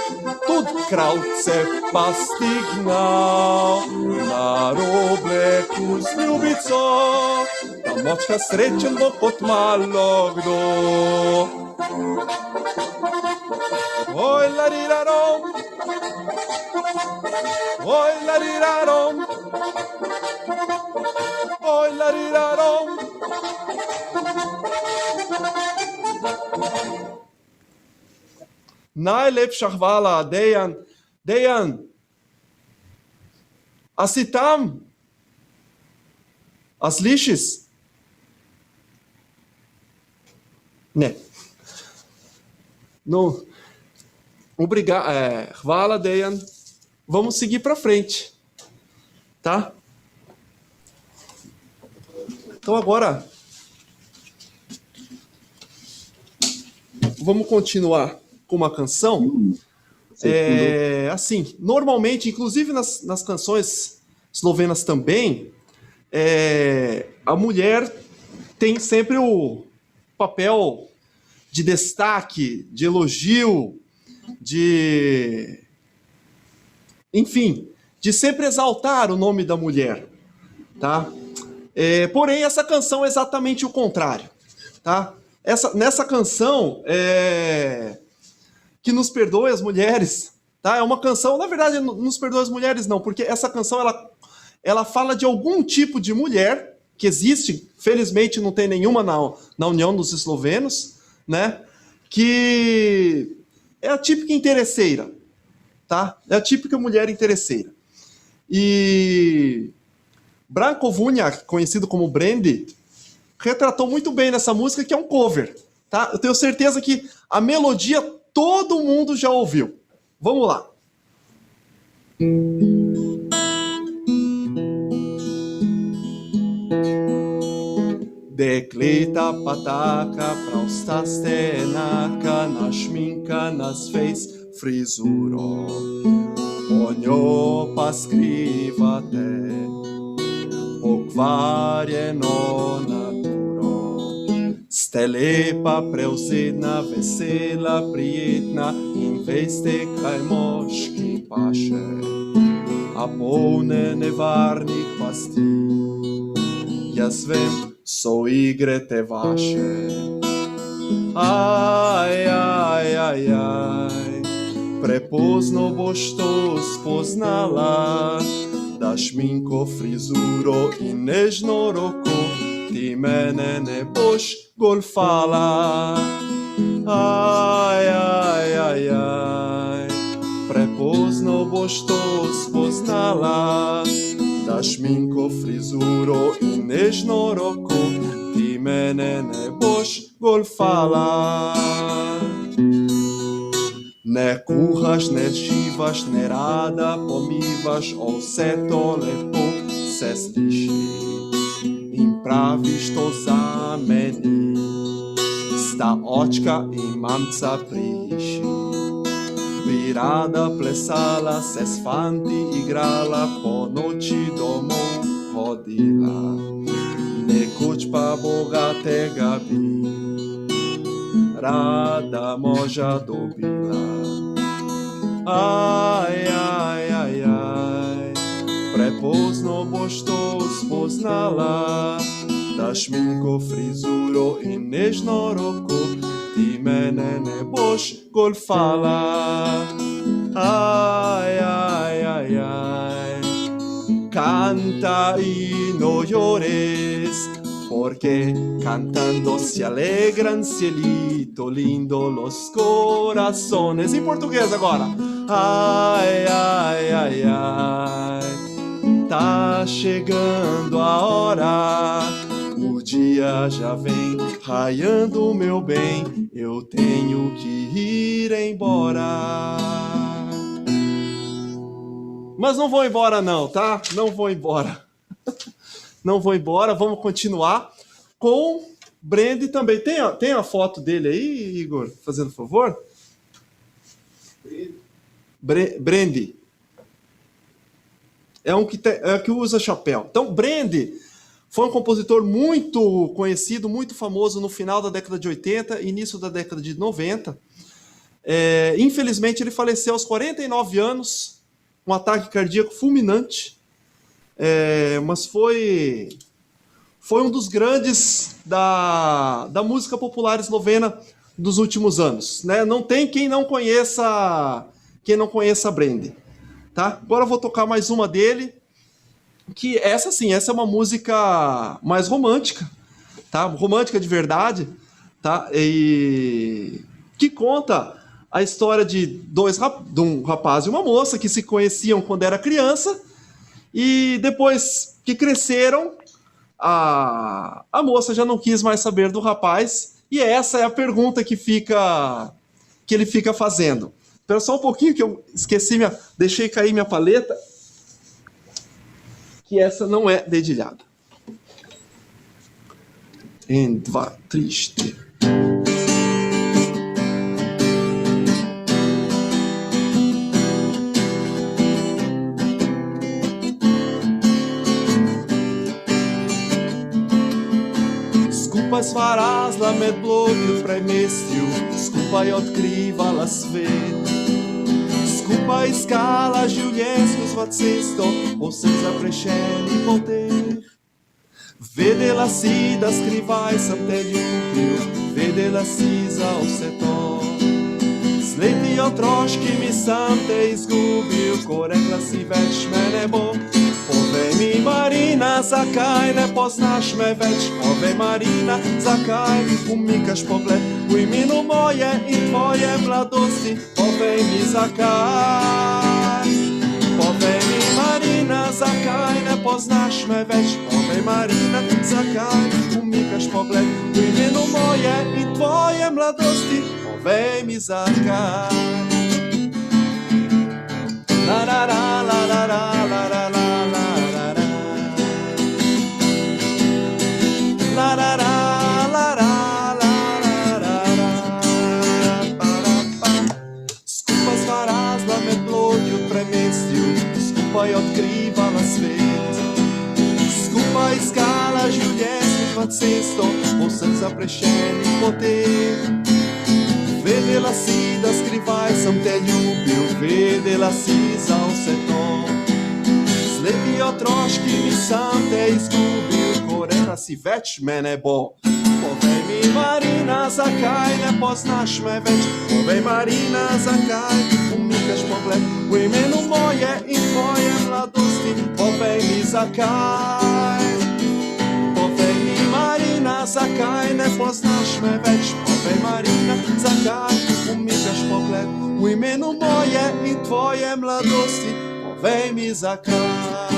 tudi kravce pasti gnal, na Robleku z ljubico, ta močka srečen bo kot malo kdo. Oj, larirarom, oj, larirarom, oj, larirarom. Najlepša hvala, Dejan. Dejan, a si tam? A slišiš? Ne. No, hvala, Dejan. Vamos seguir para frente, tá? Então agora vamos continuar com uma canção. Assim, normalmente, inclusive nas canções eslovenas também, a mulher tem sempre o papel de destaque, de elogio, enfim, de sempre exaltar o nome da mulher, tá? Porém, essa canção é exatamente o contrário, tá? Nessa canção, que nos perdoe as mulheres, tá? É uma canção, na verdade, nos perdoe as mulheres não, porque essa canção, ela fala de algum tipo de mulher que existe, felizmente não tem nenhuma na União dos Eslovenos, né? Que é a típica interesseira, tá? É a típica mulher interesseira. E Branko Vunjak, conhecido como Brandy, retratou muito bem nessa música, que é um cover, tá? Eu tenho certeza que a melodia todo mundo já ouviu. Vamos lá. Dekleta pataka, praustaste enaka, našminka nas face frizuro, o njo pa skrivate pokvarjeno naturo. Ste lepa, prevzedna, vesela, prijetna in veste, kaj moški paše, a polne nevarnih pasti. Jaz vem, so igre te vaše. Aj, aj, aj, aj, prepozno boš to spoznala, da šminko, frizuro in nežno roko ti mene ne boš golfala. Aj, aj, aj, aj, prepozno boš to spoznala, da šminko, frizuro in nežno roko ti mene ne boš golfala. Ne kuhaš, ne šivaš, ne rada pomivaš, o vse to lepo se sliši in praviš to za meni. Sta očka in mamca pri hiši, virada plesala, sesfanti igrala, po noći domov hodila. Nekoć pa bogate gabi, rada moža dobila. Aj, aj, aj, aj, prepozno boš to spoznala, da šminko, frizuro in nežno roko ti mene ne boš golfala. Aj, aj, aj, aj, canta y no llores, porque cantando se alegran cielito lindo los corazones. Em português agora. Ai, ai, ai, ai, tá chegando a hora, o dia já vem raiando, meu bem, eu tenho que ir embora. Mas não vou embora não, tá? Não vou embora. Não vou embora, vamos continuar com Brandy também. Tem a foto dele aí, Igor? Fazendo favor? Brandy. É um que usa chapéu. Então, Brandy foi um compositor muito conhecido, muito famoso no final da década de 80 e início da década de 90. Infelizmente, ele faleceu aos 49 anos, um ataque cardíaco fulminante. Mas foi um dos grandes da música popular eslovena dos últimos anos, né? Não tem quem não conheça Brandy, tá? Agora eu vou tocar mais uma dele, que essa é uma música mais romântica, tá? Romântica de verdade, tá? E que conta a história de um rapaz e uma moça que se conheciam quando era criança. E depois que cresceram, a moça já não quis mais saber do rapaz. E essa é a pergunta que ele fica fazendo. Espera só um pouquinho que eu deixei cair minha paleta, que essa não é dedilhada. Um, dois, triste. Skupaj razla med bloki v premestju, skupaj odkrivala svet, skupaj iskala življenjsko sva cesto, povsem zaprešeni poteh. Vedela si, da skrivaj sem te ljubil, vedela si za vse to. Z leti otroškimi sem te izgubil, ko rekla si več me ne bo. Povej mi, Marina, zakaj ne poznaš me več? Povej, Marina, zakaj mi umikaš pogled v imenu moje in tvoje mladosti? Povej mi, zakaj? Povej mi, Marina, zakaj ne poznaš me več? Povej, Marina, zakaj mi umikaš pogled v imenu moje in tvoje mladosti? Povej mi, zakaj? La la la la la la la la la. La la la la la la la la. Skupaj sva razla med plodju v premestju, skupaj odkrivala svet, skupaj iskala življenjsko cesto, povsem zaprešenih poteh. Vedela si, da skrivaj sem te ljubil, vedela si za vse to. Z leti otroškimi sem te izgubil, ko rekla si več me ne bo. Povej mi, Marina, zakaj ne poznaš me več? Povej, Marina, zakaj umikaš pogled v imenu moje in tvoje mladosti? Povej mi, zakaj? Povej mi, Marina, zakaj ne poznaš me več? Povej, Marina, zakaj umikaš pogled v imenu moje in tvoje mladosti? Povej mi, zakaj?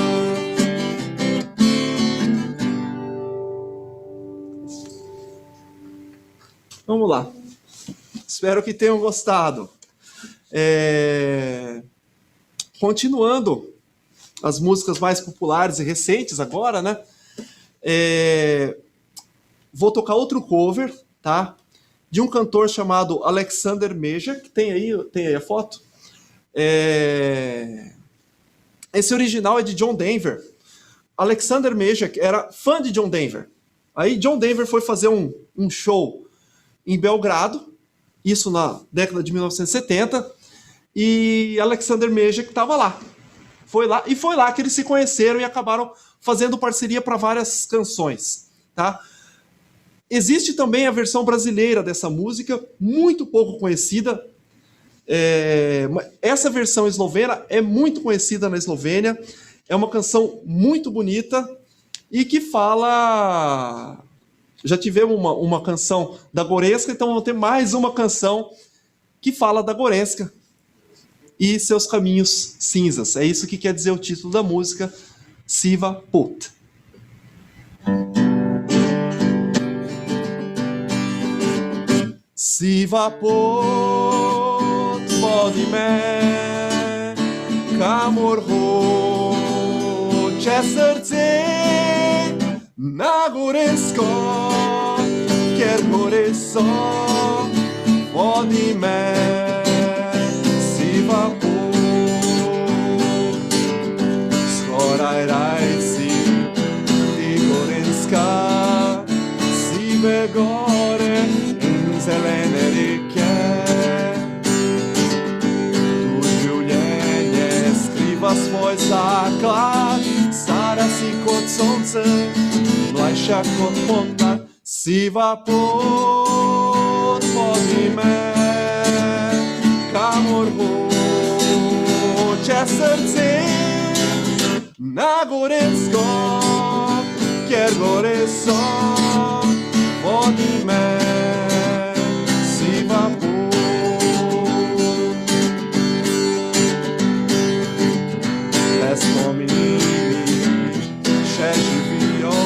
Vamos lá. Espero que tenham gostado. Continuando as músicas mais populares e recentes agora, né? Vou tocar outro cover, tá? De um cantor chamado Alexander Meja, que tem aí a foto. Esse original é de John Denver. Alexander Mesach era fã de John Denver. Aí John Denver foi fazer um show em Belgrado, isso na década de 1970, e Alexander Mesach estava lá. Foi lá que eles se conheceram e acabaram fazendo parceria para várias canções, tá? Existe também a versão brasileira dessa música, muito pouco conhecida. Essa versão eslovena é muito conhecida na Eslovênia. É uma canção muito bonita e que fala... Já tivemos uma canção da Gorenska, então vamos ter mais uma canção que fala da Gorenska e seus caminhos cinzas. É isso que quer dizer o título da música, Siva Put. Siva Put vodime kamor hoče srce na Gorensko, kjer gore so, vodi me, siva pot. Skoraj raj si, ti Gorenska, sive gore in zelene reke. Tu življenje skriva svoj zaklad, stara si kot sonce, mlajša kot pomlad, siva pot vodi me, kamor hoče srce, na Gorensko, kjer gore so, vodi me, siva pot. Le spominimi še živijo,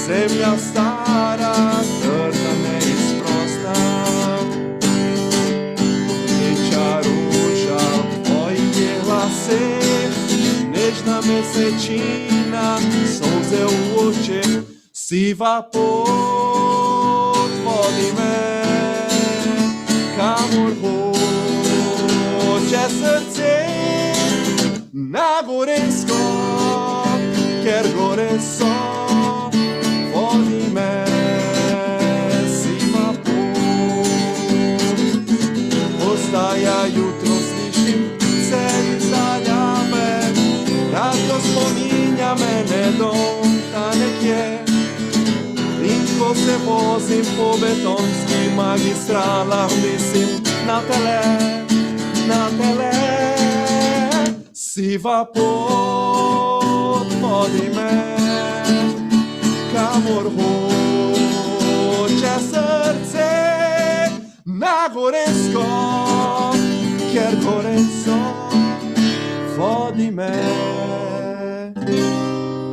zemlja stara, trda neizprosna. Rdeča ruža v tvojih laseh, nežna mesečina, solze v očeh, siva pot vodi me, kamor hoče srce, na Gorensko, kjer gore so, vodi me, siva pot. Ostaja jutro, slišim se izdaljave, radio spominja mene dom ta nekje. In ko se vozim po betonskih magistralah, mislim na tele, siva pot vodi me, kamor hoče srce, na Gorensko, kjer gore so, vodi me,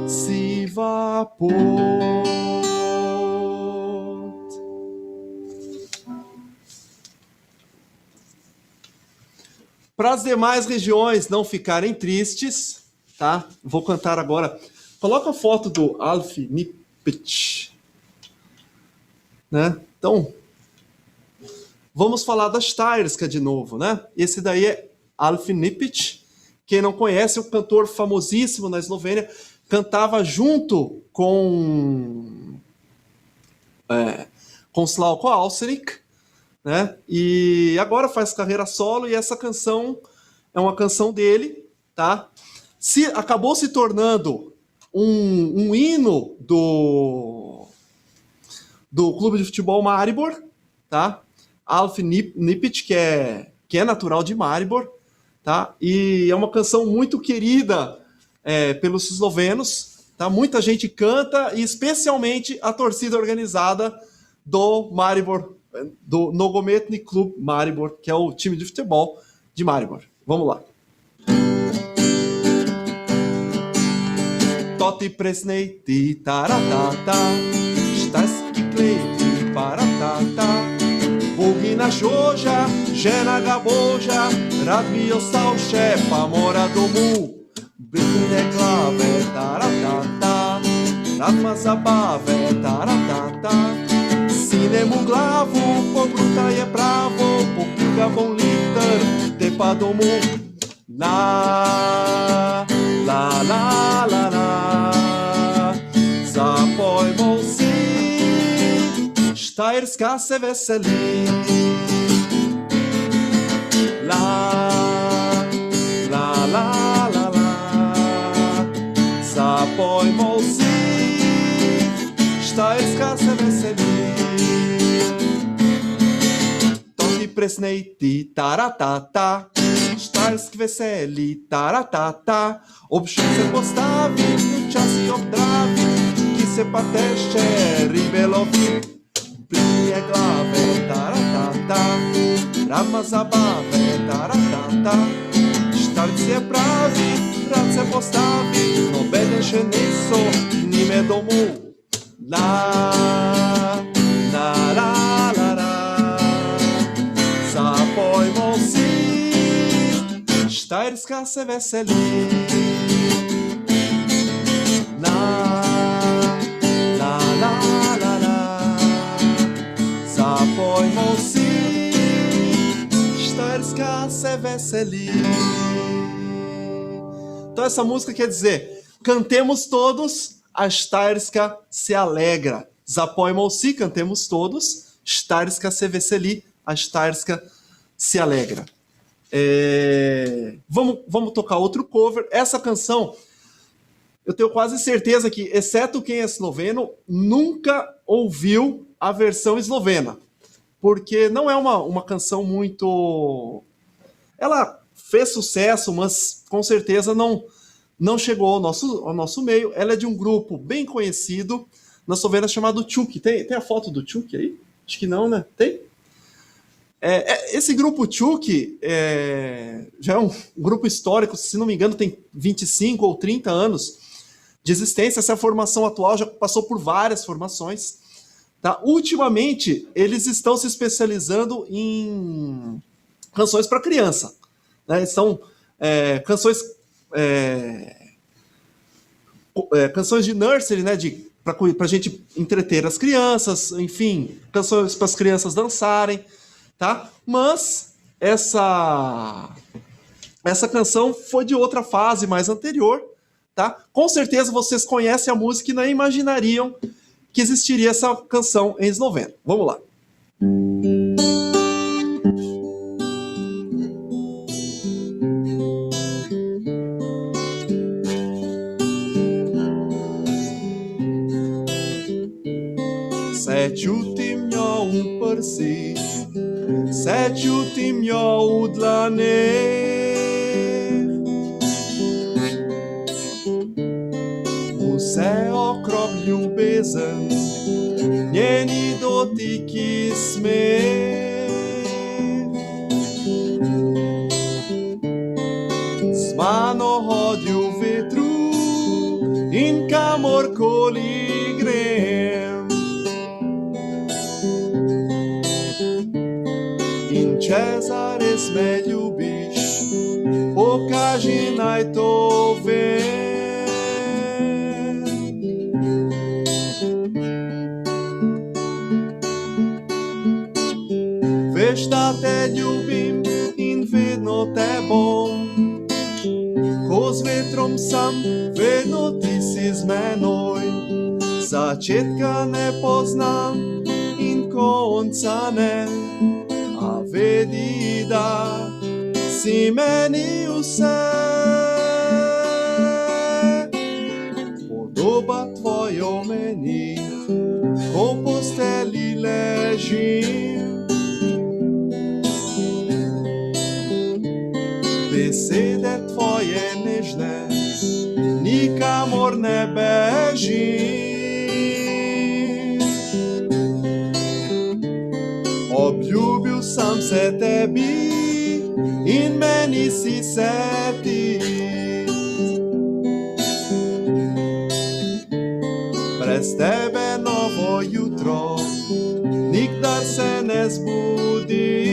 siva pot. Para as demais regiões não ficarem tristes, tá? Vou cantar agora. Coloca a foto do Alf Nipic, né? Então, vamos falar da Styrska de novo, né? Esse daí é Alf Nipic. Quem não conhece, é um cantor famosíssimo na Eslovênia, cantava junto com Slavko Avsenik, né? E agora faz carreira solo, e essa canção é uma canção dele, tá? Acabou se tornando um hino do clube de futebol Maribor, tá? Alf Nipic, que é natural de Maribor, tá? E é uma canção muito querida pelos eslovenos, tá? Muita gente canta, e especialmente a torcida organizada do Maribor, do Nogometni Klub Maribor, que é o time de futebol de Maribor. Vamos lá. Toti presnejti taratata, štajski klejti paratata, Bogina Žoža, žena ga Boža, rad bi ostal še, pa mora domu. Brine glave taratata, rad ma zabave taratata, sinemu glavu, pogruta je pravo, popika bom liter, te pa domu. La, la, la, la, la. Zapojmo vsi, Štajerska se veseli. La, la, la, la, la. Zapojmo vsi, Štajerska se veseli. To ti presnej ti, taratata, Štajersk veseli, taratata. Ob šum se postavi, včasih ob Dravi, ki se pa tešče ribe lovi. Plinje glave, taratata, rama zabave, taratata. Štarc je pravi, rad se postavi, nobene še niso, njime domu. La, la, la, la, la. Zapojmo vsi, Štajerska se veseli. La, la, la, la, la. Zapojmo vsi, Štajerska se veseli. Então essa música quer dizer, cantemos todos, a Štajerska se alegra. Zapojmo vsi, cantemos todos, Štajerska se veseli, a Štajerska se alegra. Vamos tocar outro cover. Essa canção, eu tenho quase certeza que, exceto quem é esloveno, nunca ouviu a versão eslovena. Porque não é uma canção muito... Ela fez sucesso, mas com certeza não chegou ao nosso meio. Ela é de um grupo bem conhecido na Eslovênia chamado Čuki. Tem a foto do Čuki aí? Acho que não, né? Tem? Esse grupo Čuki já é um grupo histórico, se não me engano, tem 25 ou 30 anos de existência. Essa formação atual já passou por várias formações. Tá? Ultimamente, eles estão se especializando em canções para criança. Né? São canções de nursery, né? Para a gente entreter as crianças, enfim, canções para as crianças dançarem. Tá? Mas essa canção foi de outra fase mais anterior. Tá? Com certeza vocês conhecem a música e não imaginariam que existiria essa canção em esloveno. Vamos lá. Se čutim jo v prsih, se čutim jo v dlaneh, vse okrog ljubezen, njeni dotiki smeh. Z mano hodi v vetru in kamorkoli grem. In če zares me ljubiš, pokaži naj to vem. Veš, da te ljubim in vedno te bom. Ko z vetrom sem, vedno ti si z menoj. Začetka ne poznam in konca ne. A vedi, da si meni vse. Podoba tvojo meni, ko v posteli ležim. Besede tvoje nežne, nikamor ne bežim. Obljubil sem se tebi in meni si se ti. Brez tebe novo jutro nikdar se ne zbudi.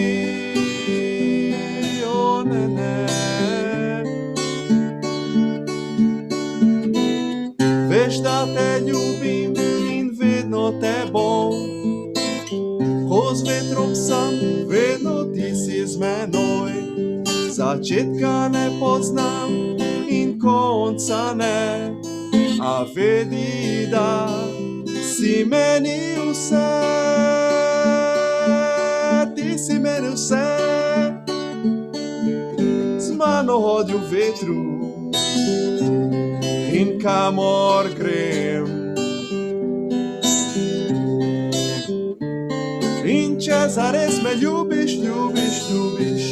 O ne, ne. Veš, da te ljubim in vedno te bom. Ko z vetrom sem, vedno ti si z menoj. začetka ne poznam in konca ne, a vedi, da si meni vse, ti si meni vse. Z mano hodi v vetru in kamor grem. In če zares me ljubiš, ljubiš, ljubiš,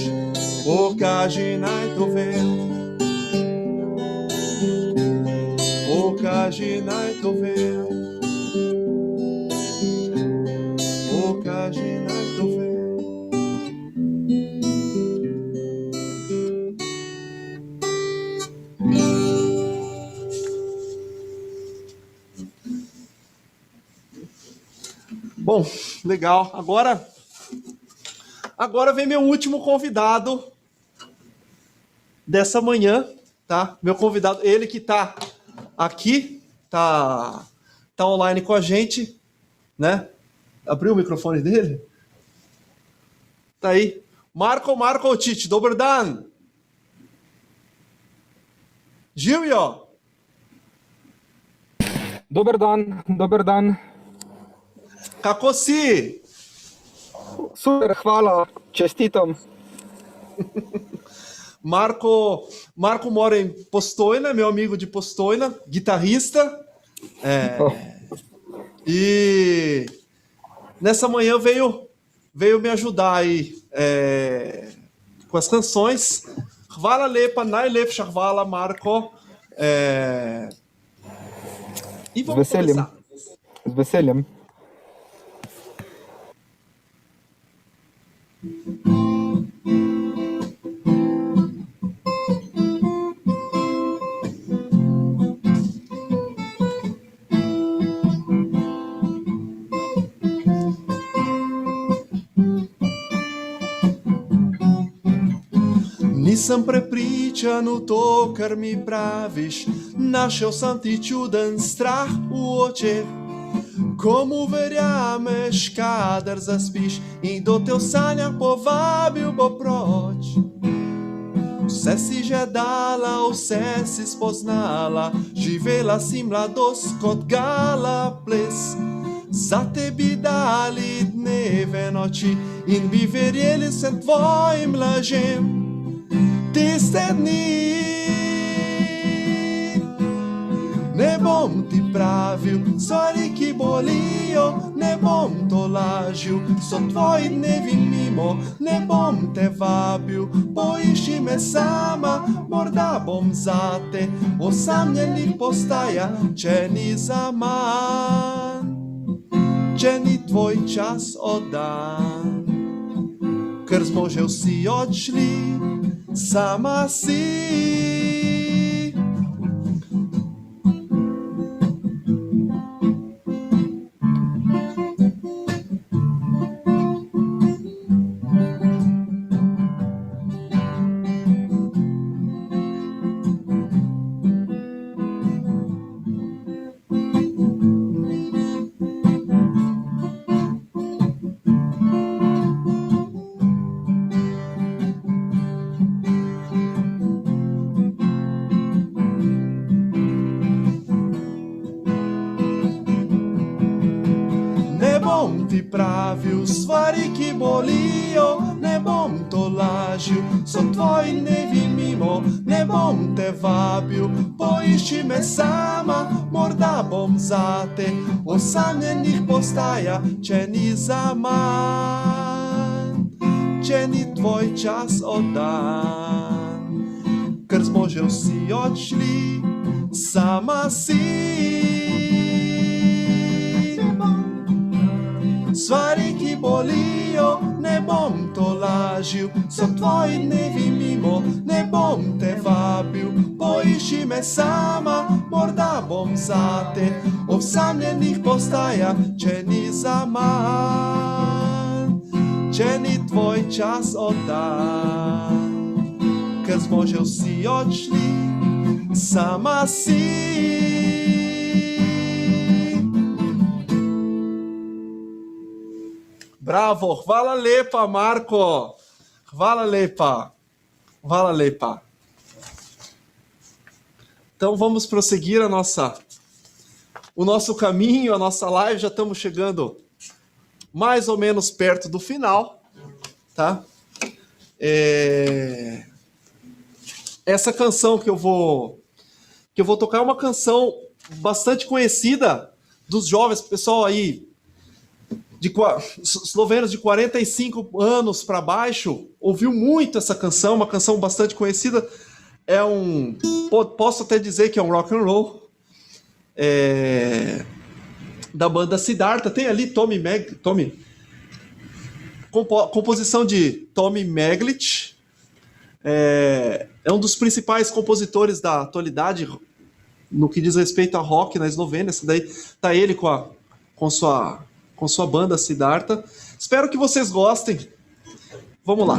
pokaži naj to vem. Pokaži naj to vem. Pokaži naj to vem. Bom, legal. Agora vem meu último convidado dessa manhã, tá? Meu convidado, ele que tá aqui, tá online com a gente, né? Abriu o microfone dele? Tá aí. Marko Markovčić, dober dan. Živjo. Dober dan, dober dan. Kako si? Super, hvala, čestitam. Marko mora em Postojna, meu amigo de Postojna, guitarrista. E nessa manhã veio me ajudar aí com as canções. Hvala lepa, najlepša hvala, Marko. E vamos começar. Z veseljem. Nisem prepričan v to, kar mi praviš, našel sem ti čuden strah v očeh. Komu verjameš, kadar zaspiš in kdo te v sanjah povabil bo proč? Vse si že dala, vse si spoznala, živela si mladost kot gala ples. Za te bi dali dneve noči in bi verjeli vsem tvojim lažem. Tiste dni ne bom ti pravil stvari, ki bolijo, ne bom to lažil, so tvoji dnevi mimo, ne bom te vabil, poišči me sama, morda bom zate, osamljenih postaja, če ni zaman, če ni tvoj čas oddan, ker smo že vsi odšli, sama si. Pravil stvari, ki bolijo, ne bom to lažil, so tvoji dnevi mimo, ne bom te vabil, poišči me sama, morda bom zate, osamljenih postaja, če ni zaman, če ni tvoj čas oddan, ker smo že vsi odšli, sama si. Stvari, ki bolijo, ne bom to lažil, so tvoji dnevi mimo, ne bom te vabil, poišči me sama, morda bom zate, osamljenih postaja, če ni zaman, če ni tvoj čas oddan, ker smo že vsi odšli, sama si. Bravo, hvala lepa, Marko. Hvala lepa. Hvala lepa. Então vamos prosseguir o nosso caminho, a nossa live. Já estamos chegando mais ou menos perto do final, tá? Essa canção que eu vou tocar é uma canção bastante conhecida dos jovens, pessoal aí eslovenos de 45 anos para baixo, ouviu muito essa canção, uma canção bastante conhecida. Posso até dizer que é um rock and roll da banda Siddhartha. Tem ali composição de Tommy Meglic. É um dos principais compositores da atualidade no que diz respeito a rock na Eslovênia. Esse daí tá ele com sua banda Siddhartha. Espero que vocês gostem. Vamos lá.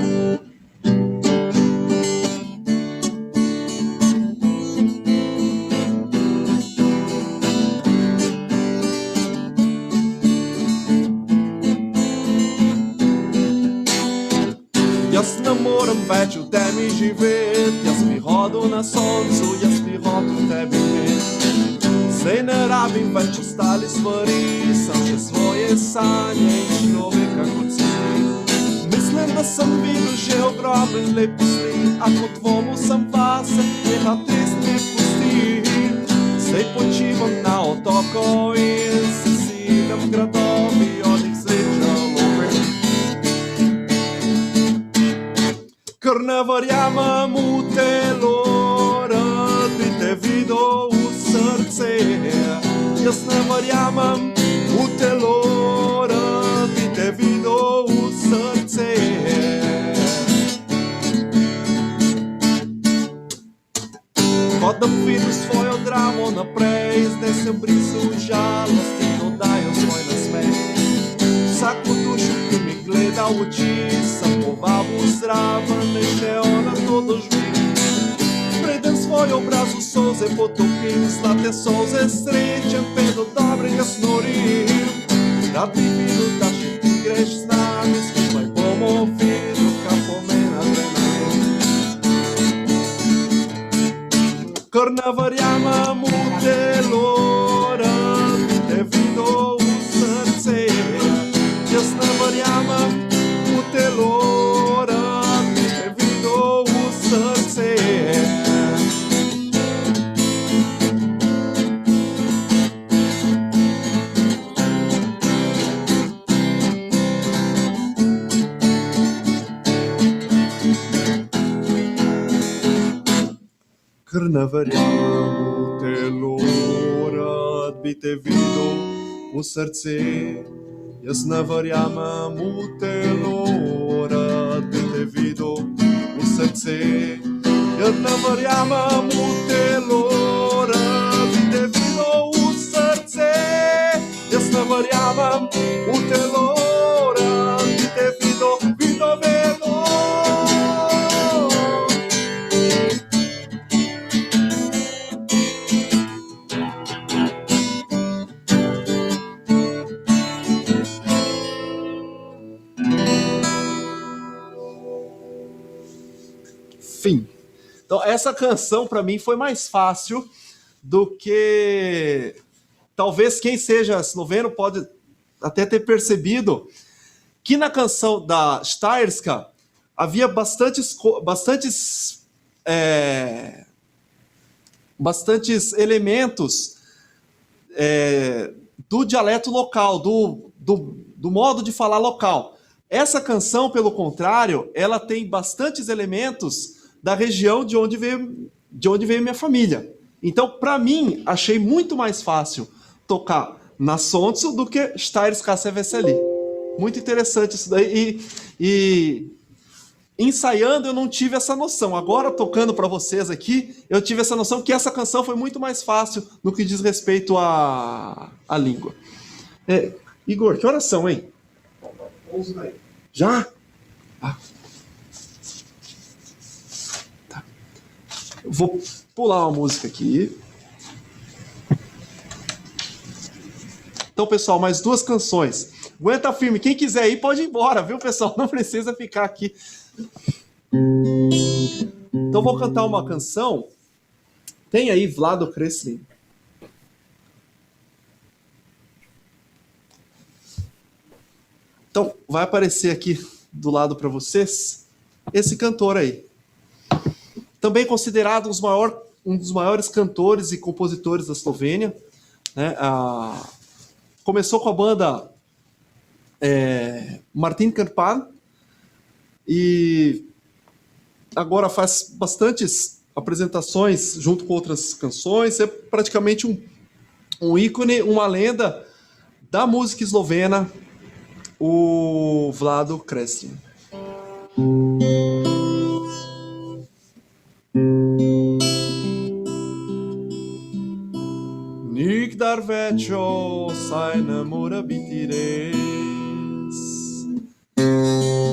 Jaz ne morem več v temi živeti, jaz bi hodil na soncu, jaz bi hotel tebi imeti. Zdaj ne rabim več ostali stvari, sem že svoje sanje in človeka kot si ti. Mislim, da sem videl že ogromen lepi slik, a kot dvomu sem vase, neha tresni pusti. Zdaj počivam na otoku in se silem gradovi, od njih sreča lovim. Ker ne verjamem v telo, rad bi te videl v srce. Jaz ne verjamem v telo, rad bi te videl v srce. Kot da bi videl svojo dramo naprej, zdaj sem brisal žalost in dodajal svoj nasmeh. Vsako dušo, ki mi gleda v oči, sem povabil zraven, ne še ona to doživi. Preden svoj obraz v solze potopim, zlate solze srečen, pet do dobrega snorim. Rad bi videl, da še ti greš z nami, skupaj bomo videl, kaj pomeni adrenalin. Ker ne verjamem v telo, rad bi te videl v srce. Jaz ne verjamem v telo, rad bi te videl v srce. Ker ne verjamem v telo, rad bi te videl v srce. Jaz ne verjamem v telo, rad bi te videl v srce. Jaz ne verjamem v telo, rad bi te videl v srce. Jaz ne verjamem v telo, rad bi te videl, vedno. Fim. Então, essa canção para mim foi mais fácil do que talvez quem seja esloveno pode até ter percebido que na canção da Styrska havia bastantes elementos do dialeto local, do modo de falar local. Essa canção, pelo contrário, ela tem bastantes elementos da região de onde veio minha família. Então, para mim, achei muito mais fácil tocar na Soncu do que Styrska se veseli. Muito interessante isso daí. E ensaiando eu não tive essa noção. Agora, tocando para vocês aqui, eu tive essa noção que essa canção foi muito mais fácil no que diz respeito à língua. Igor, que horas são, hein? 11 daí. Já? Ah. Tá. Eu vou pular uma música aqui. Então, pessoal, mais 2 canções. Aguenta firme. Quem quiser ir, pode ir embora, viu, pessoal? Não precisa ficar aqui. Então vou cantar uma canção. Tem aí Vlado Kreslin. Então vai aparecer aqui do lado para vocês esse cantor aí. Também considerado um dos maiores cantores e compositores da Eslovênia, né? Começou com a banda Martin Krpan e agora faz bastantes apresentações junto com outras canções. É praticamente um ícone, uma lenda da música eslovena, o Vlado Kreslin. Nikdar večjo, saj ne mora biti res.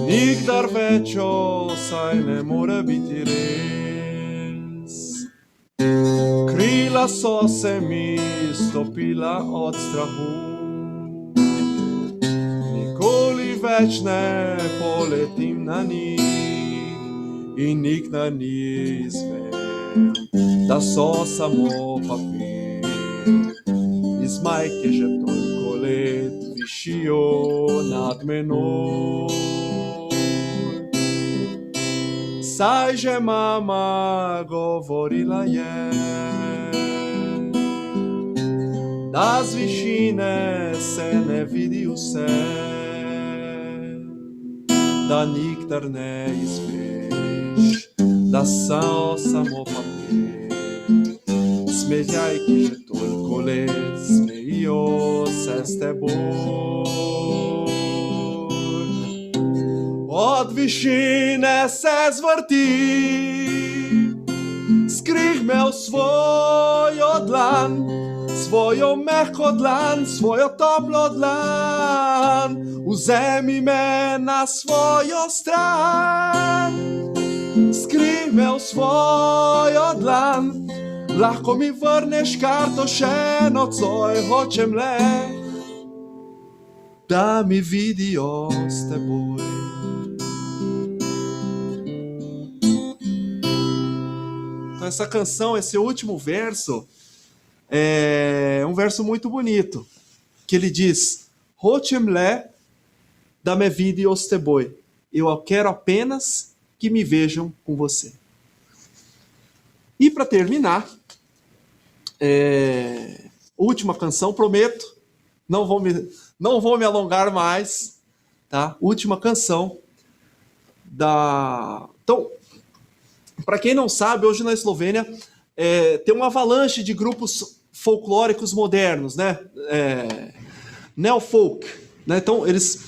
Nikdar večjo, saj ne mora biti res. Krila so se mi stopila od strahu. Nikoli več ne poletim na njih in nik na njih izvem, da so samo papir. Iz majke že toliko let višijo nad menoj. Saj že mama govorila je, da z višine se ne vidi vse, da nikdar ne izveš, da so samo papir. Smeljajki že toliko let smejijo se s teboj. Od višine se zvrti, skrihme v svojo dlan, svojo mehko dlan, svojo toplo dlan. Vzemi me na svojo stran, skrihme v svojo dlan. Lahko mi vrneš karto še nocoj, hočem le, da mi vidijo s teboj. Então essa canção, esse último verso, é um verso muito bonito, que ele diz, hočem le, da me vidijo s teboj. Eu quero apenas que me vejam com você. E para terminar, última canção, prometo, não vou me alongar mais, tá? Última canção Então, para quem não sabe, hoje na Eslovênia tem uma avalanche de grupos folclóricos modernos, né? Neofolk, né? Então, eles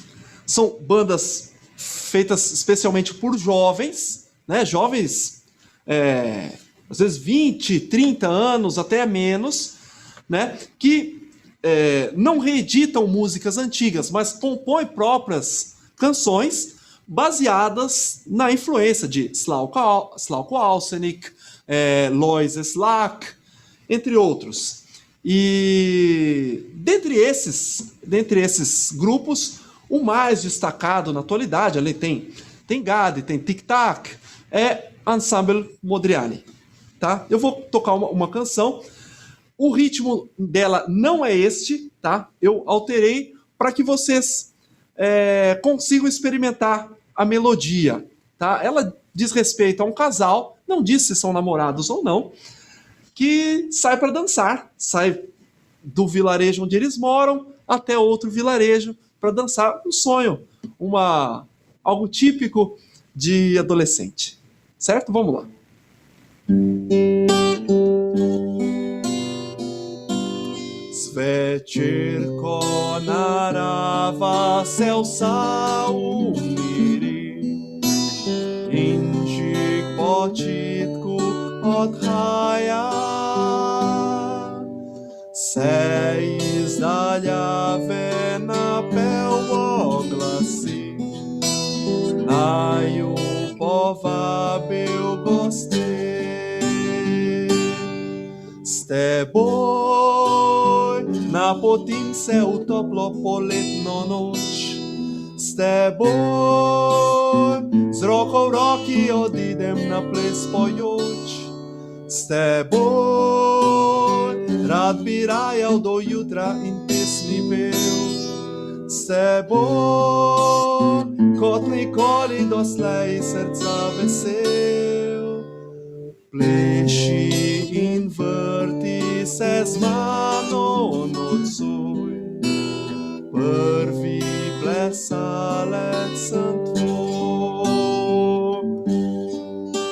são bandas feitas especialmente por jovens, né? Jovens, às vezes 20, 30 anos, até menos, né? Que não reeditam músicas antigas, mas compõem próprias canções baseadas na influência de Slavko Alsenik, Lois Slak, entre outros. E dentre esses grupos, o mais destacado na atualidade, ali tem Gadi, tem Tic Tac, é Ensemble Modriani. Tá? Eu vou tocar uma canção. O ritmo dela não é este, tá? Eu alterei para que vocês consigam experimentar a melodia. Tá? Ela diz respeito a um casal, não diz se são namorados ou não, que sai para dançar, sai do vilarejo onde eles moram até outro vilarejo para dançar um sonho, algo típico de adolescente. Certo? Vamos lá. Zvečer, ko narava se vsa umiri in že k počitku odhaja, se iz daljave napev oglasi, naju povabil gosti. S teboj napotim se v toplo poletno noč, s teboj z roko v roki odidem na ples pojoč. S teboj rad bi rajal do jutra in pesmi pel. S teboj kot nikoli doslej srca vesel. Pleši in vrti se z mano nocoj, prvi plesalec sem tvoj.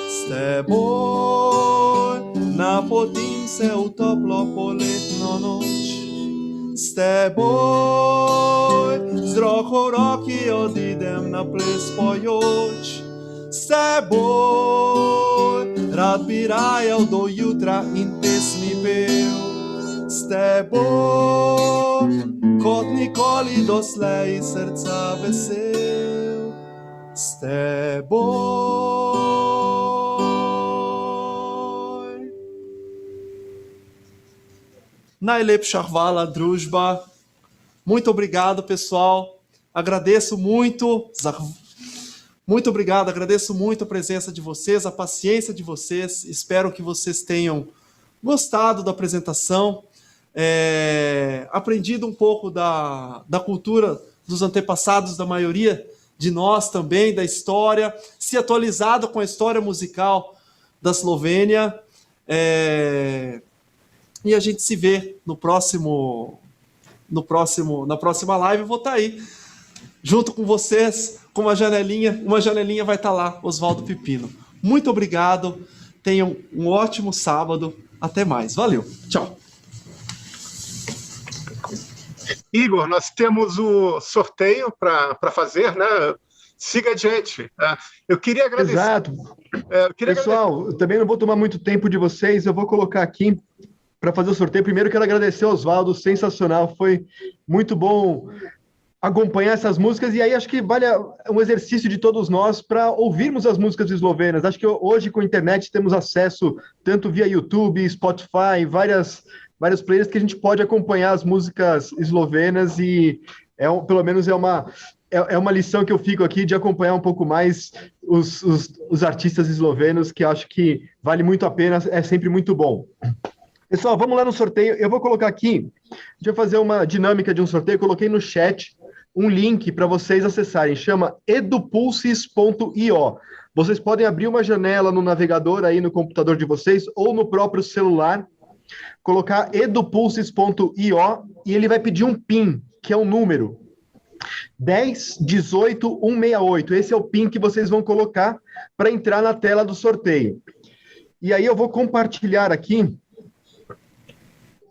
S teboj napotim se v toplo poletno noč. S teboj z roko v roki odidem na ples pojoč. S teboj rad bi rajal do jutra in pesmi pel. S teboj kot nikoli doslej srca vesel. S teboj. Najlepša hvala, družba. Muito obrigado, pessoal. Agradeço muito. Muito obrigado, agradeço muito a presença de vocês, a paciência de vocês. Espero que vocês tenham gostado da apresentação, aprendido um pouco da cultura dos antepassados da maioria de nós também, da história, se atualizado com a história musical da Eslovênia. E a gente se vê na próxima live. Eu vou estar aí junto com vocês, com uma janelinha vai estar lá, Oswaldo Pipino. Muito obrigado, tenham um ótimo sábado, até mais, valeu, tchau. Igor, nós temos o sorteio para fazer, né? Siga adiante. Eu queria agradecer. Exato. Pessoal, eu também não vou tomar muito tempo de vocês, eu vou colocar aqui para fazer o sorteio. Primeiro, quero agradecer ao Oswaldo, sensacional, foi muito bom acompanhar essas músicas, e aí acho que vale um exercício de todos nós para ouvirmos as músicas eslovenas. Acho que hoje com a internet temos acesso tanto via YouTube, Spotify, várias playlists que a gente pode acompanhar as músicas eslovenas, e pelo menos é uma lição que eu fico aqui de acompanhar um pouco mais os artistas eslovenos, que acho que vale muito a pena, é sempre muito bom. Pessoal, vamos lá no sorteio. Eu vou colocar aqui, a gente vai fazer uma dinâmica de um sorteio, coloquei no chat um link para vocês acessarem, chama edupulses.io. Vocês podem abrir uma janela no navegador aí no computador de vocês ou no próprio celular, colocar edupulses.io e ele vai pedir um PIN, que é um número 1018168. Esse é o PIN que vocês vão colocar para entrar na tela do sorteio. E aí eu vou compartilhar aqui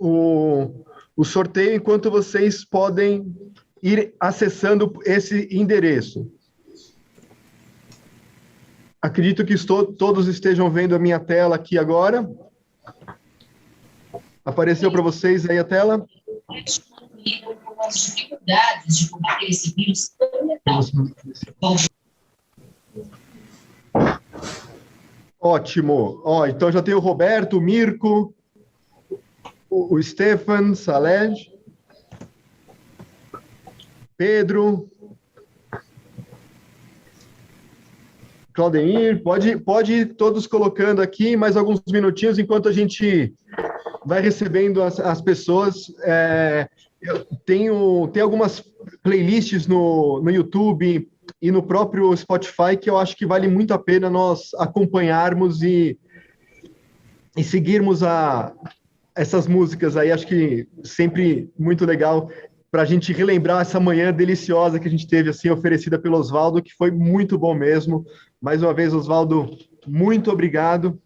o sorteio enquanto vocês podem ir acessando esse endereço. Acredito que todos estejam vendo a minha tela aqui agora. Apareceu para vocês aí a tela? As dificuldades de combater esse vírus tão letal. Ótimo. Então já tem o Roberto, o Mirko, o Stefan, Salej, Pedro, Claudemir, pode ir todos colocando aqui mais alguns minutinhos enquanto a gente vai recebendo as pessoas. Tem algumas playlists no YouTube e no próprio Spotify que eu acho que vale muito a pena nós acompanharmos e seguirmos essas músicas aí. Acho que sempre muito legal para a gente relembrar essa manhã deliciosa que a gente teve, assim, oferecida pelo Oswaldo, que foi muito bom mesmo. Mais uma vez, Oswaldo, muito obrigado.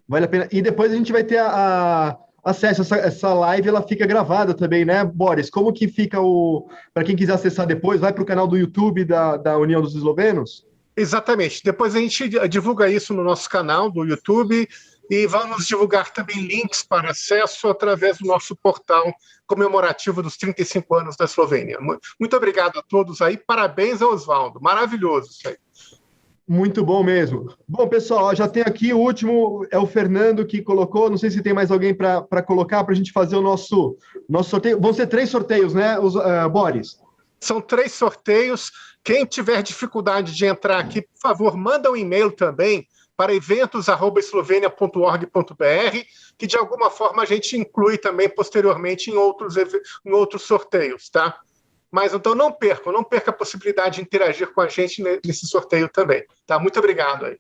Vale a pena. E depois a gente vai ter acesso a essa live, ela fica gravada também, né, Boris? Como que fica para quem quiser acessar depois, vai para o canal do YouTube da União dos Eslovenos? Exatamente. Depois a gente divulga isso no nosso canal do YouTube e vamos divulgar também links para acesso através do nosso portal comemorativo dos 35 anos da Eslovênia. Muito obrigado a todos aí. Parabéns ao Oswaldo. Maravilhoso isso aí. Muito bom mesmo. Bom, pessoal, já tem aqui o último, é o Fernando que colocou. Não sei se tem mais alguém para colocar para a gente fazer o nosso sorteio. Vão ser 3 sorteios, né, Boris? São 3 sorteios. Quem tiver dificuldade de entrar aqui, por favor, manda um e-mail também para eventos@eslovenia.org.br, que de alguma forma a gente inclui também posteriormente em outros sorteios, tá? Mas então não perca a possibilidade de interagir com a gente nesse sorteio também, tá? Muito obrigado aí.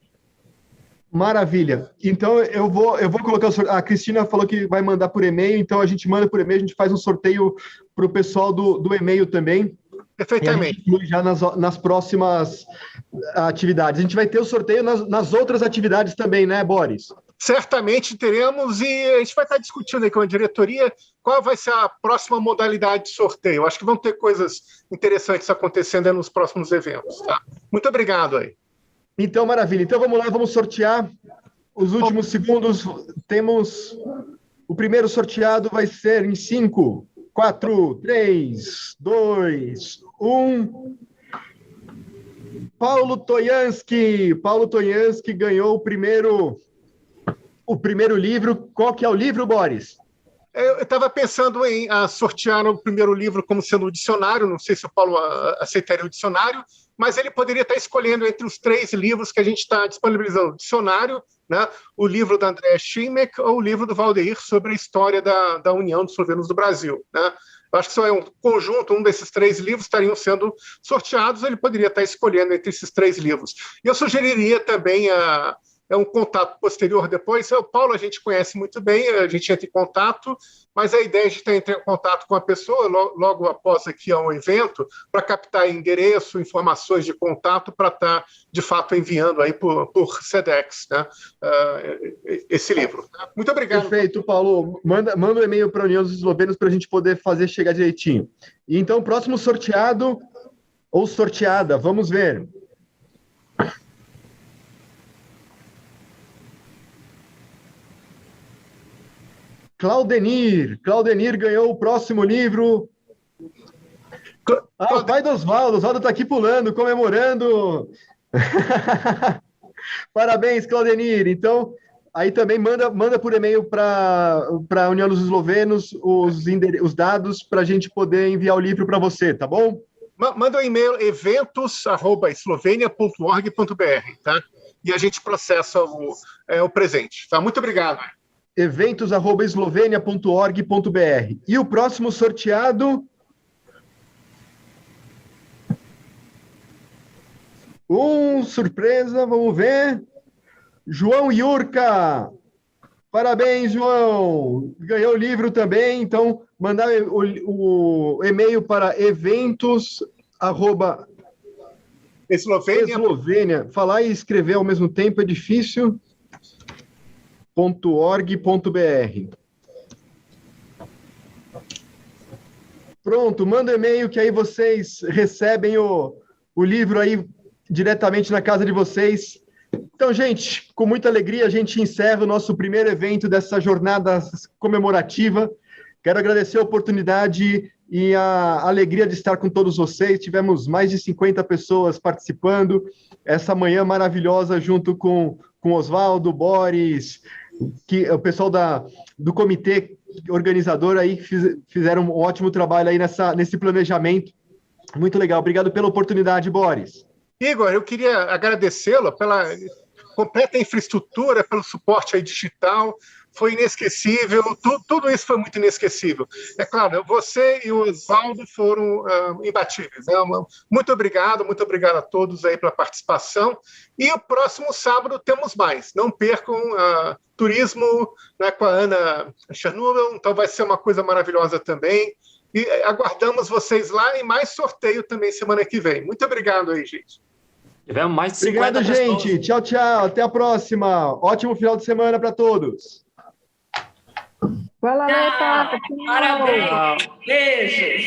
Maravilha. Então, eu vou colocar o sorteio. A Cristina falou que vai mandar por e-mail, então a gente manda por e-mail, a gente faz um sorteio para o pessoal do e-mail também. Perfeitamente. E a gente inclui já nas próximas atividades. A gente vai ter o sorteio nas outras atividades também, né, Boris? Certamente teremos, e a gente vai estar discutindo aí com a diretoria qual vai ser a próxima modalidade de sorteio. Acho que vão ter coisas interessantes acontecendo aí nos próximos eventos. Tá? Muito obrigado aí. Então, maravilha. Então, vamos lá, vamos sortear. Os últimos segundos, temos... O primeiro sorteado vai ser em 5, 4, 3, 2, 1... Paulo Toyansky ganhou o primeiro livro. Qual que é o livro, Boris? Eu estava pensando em sortear o primeiro livro como sendo o dicionário, não sei se o Paulo aceitaria o dicionário, mas ele poderia estar escolhendo entre os 3 livros que a gente está disponibilizando: o dicionário, né, o livro da Andrea Schimek ou o livro do Valdeir sobre a história da União dos Eslovenos do Brasil, né? Eu acho que só é um conjunto, um desses 3 livros estariam sendo sorteados, ele poderia estar escolhendo entre esses 3 livros. E eu sugeriria também um contato posterior depois. O Paulo a gente conhece muito bem, a gente entra em contato, mas a ideia é a gente entrar em contato com a pessoa logo após aqui um evento, para captar endereço, informações de contato, para estar, de fato, enviando aí por SEDEX, né, esse livro. Muito obrigado. Perfeito, Paulo. Manda um e-mail para a União dos Eslovenos para a gente poder fazer chegar direitinho. E então, próximo sorteado ou sorteada, vamos ver. Claudenir ganhou o próximo livro. O pai do Oswaldo está aqui pulando, comemorando. Parabéns, Claudenir. Então, aí também manda por e-mail para a União dos Eslovenos os dados para a gente poder enviar o livro para você, tá bom? Manda um e-mail eventos@eslovenia.org.br, tá? E a gente processa o presente, tá? Muito obrigado. eventos@eslovenia.org.br. E o próximo sorteado... surpresa, vamos ver. João Yurka. Parabéns, João. Ganhou o livro também, então mandar o e-mail para eventos@eslovenia. Falar e escrever ao mesmo tempo é difícil. .org.br. Pronto, manda e-mail que aí vocês recebem o livro aí diretamente na casa de vocês. Então, gente, com muita alegria a gente encerra o nosso primeiro evento dessa jornada comemorativa. Quero agradecer a oportunidade e a alegria de estar com todos vocês. Tivemos mais de 50 pessoas participando essa manhã maravilhosa junto com Oswaldo, Boris, o pessoal do comitê organizador aí fizeram um ótimo trabalho aí nesse planejamento. Muito legal. Obrigado pela oportunidade, Boris. Igor, eu queria agradecê-lo pela completa infraestrutura, pelo suporte aí digital. Foi inesquecível, tudo isso foi muito inesquecível. É claro, você e o Oswaldo foram imbatíveis. Né? Muito obrigado a todos aí pela participação. E o próximo sábado temos mais. Não percam turismo, né, com a Ana Chernobyl, então vai ser uma coisa maravilhosa também. E aguardamos vocês lá e mais sorteio também semana que vem. Muito obrigado aí, gente. Tivemos mais de 50 Obrigado, gente. Tchau, tchau. Até a próxima. Ótimo final de semana para todos. Vai lá, Parabéns. Beijos.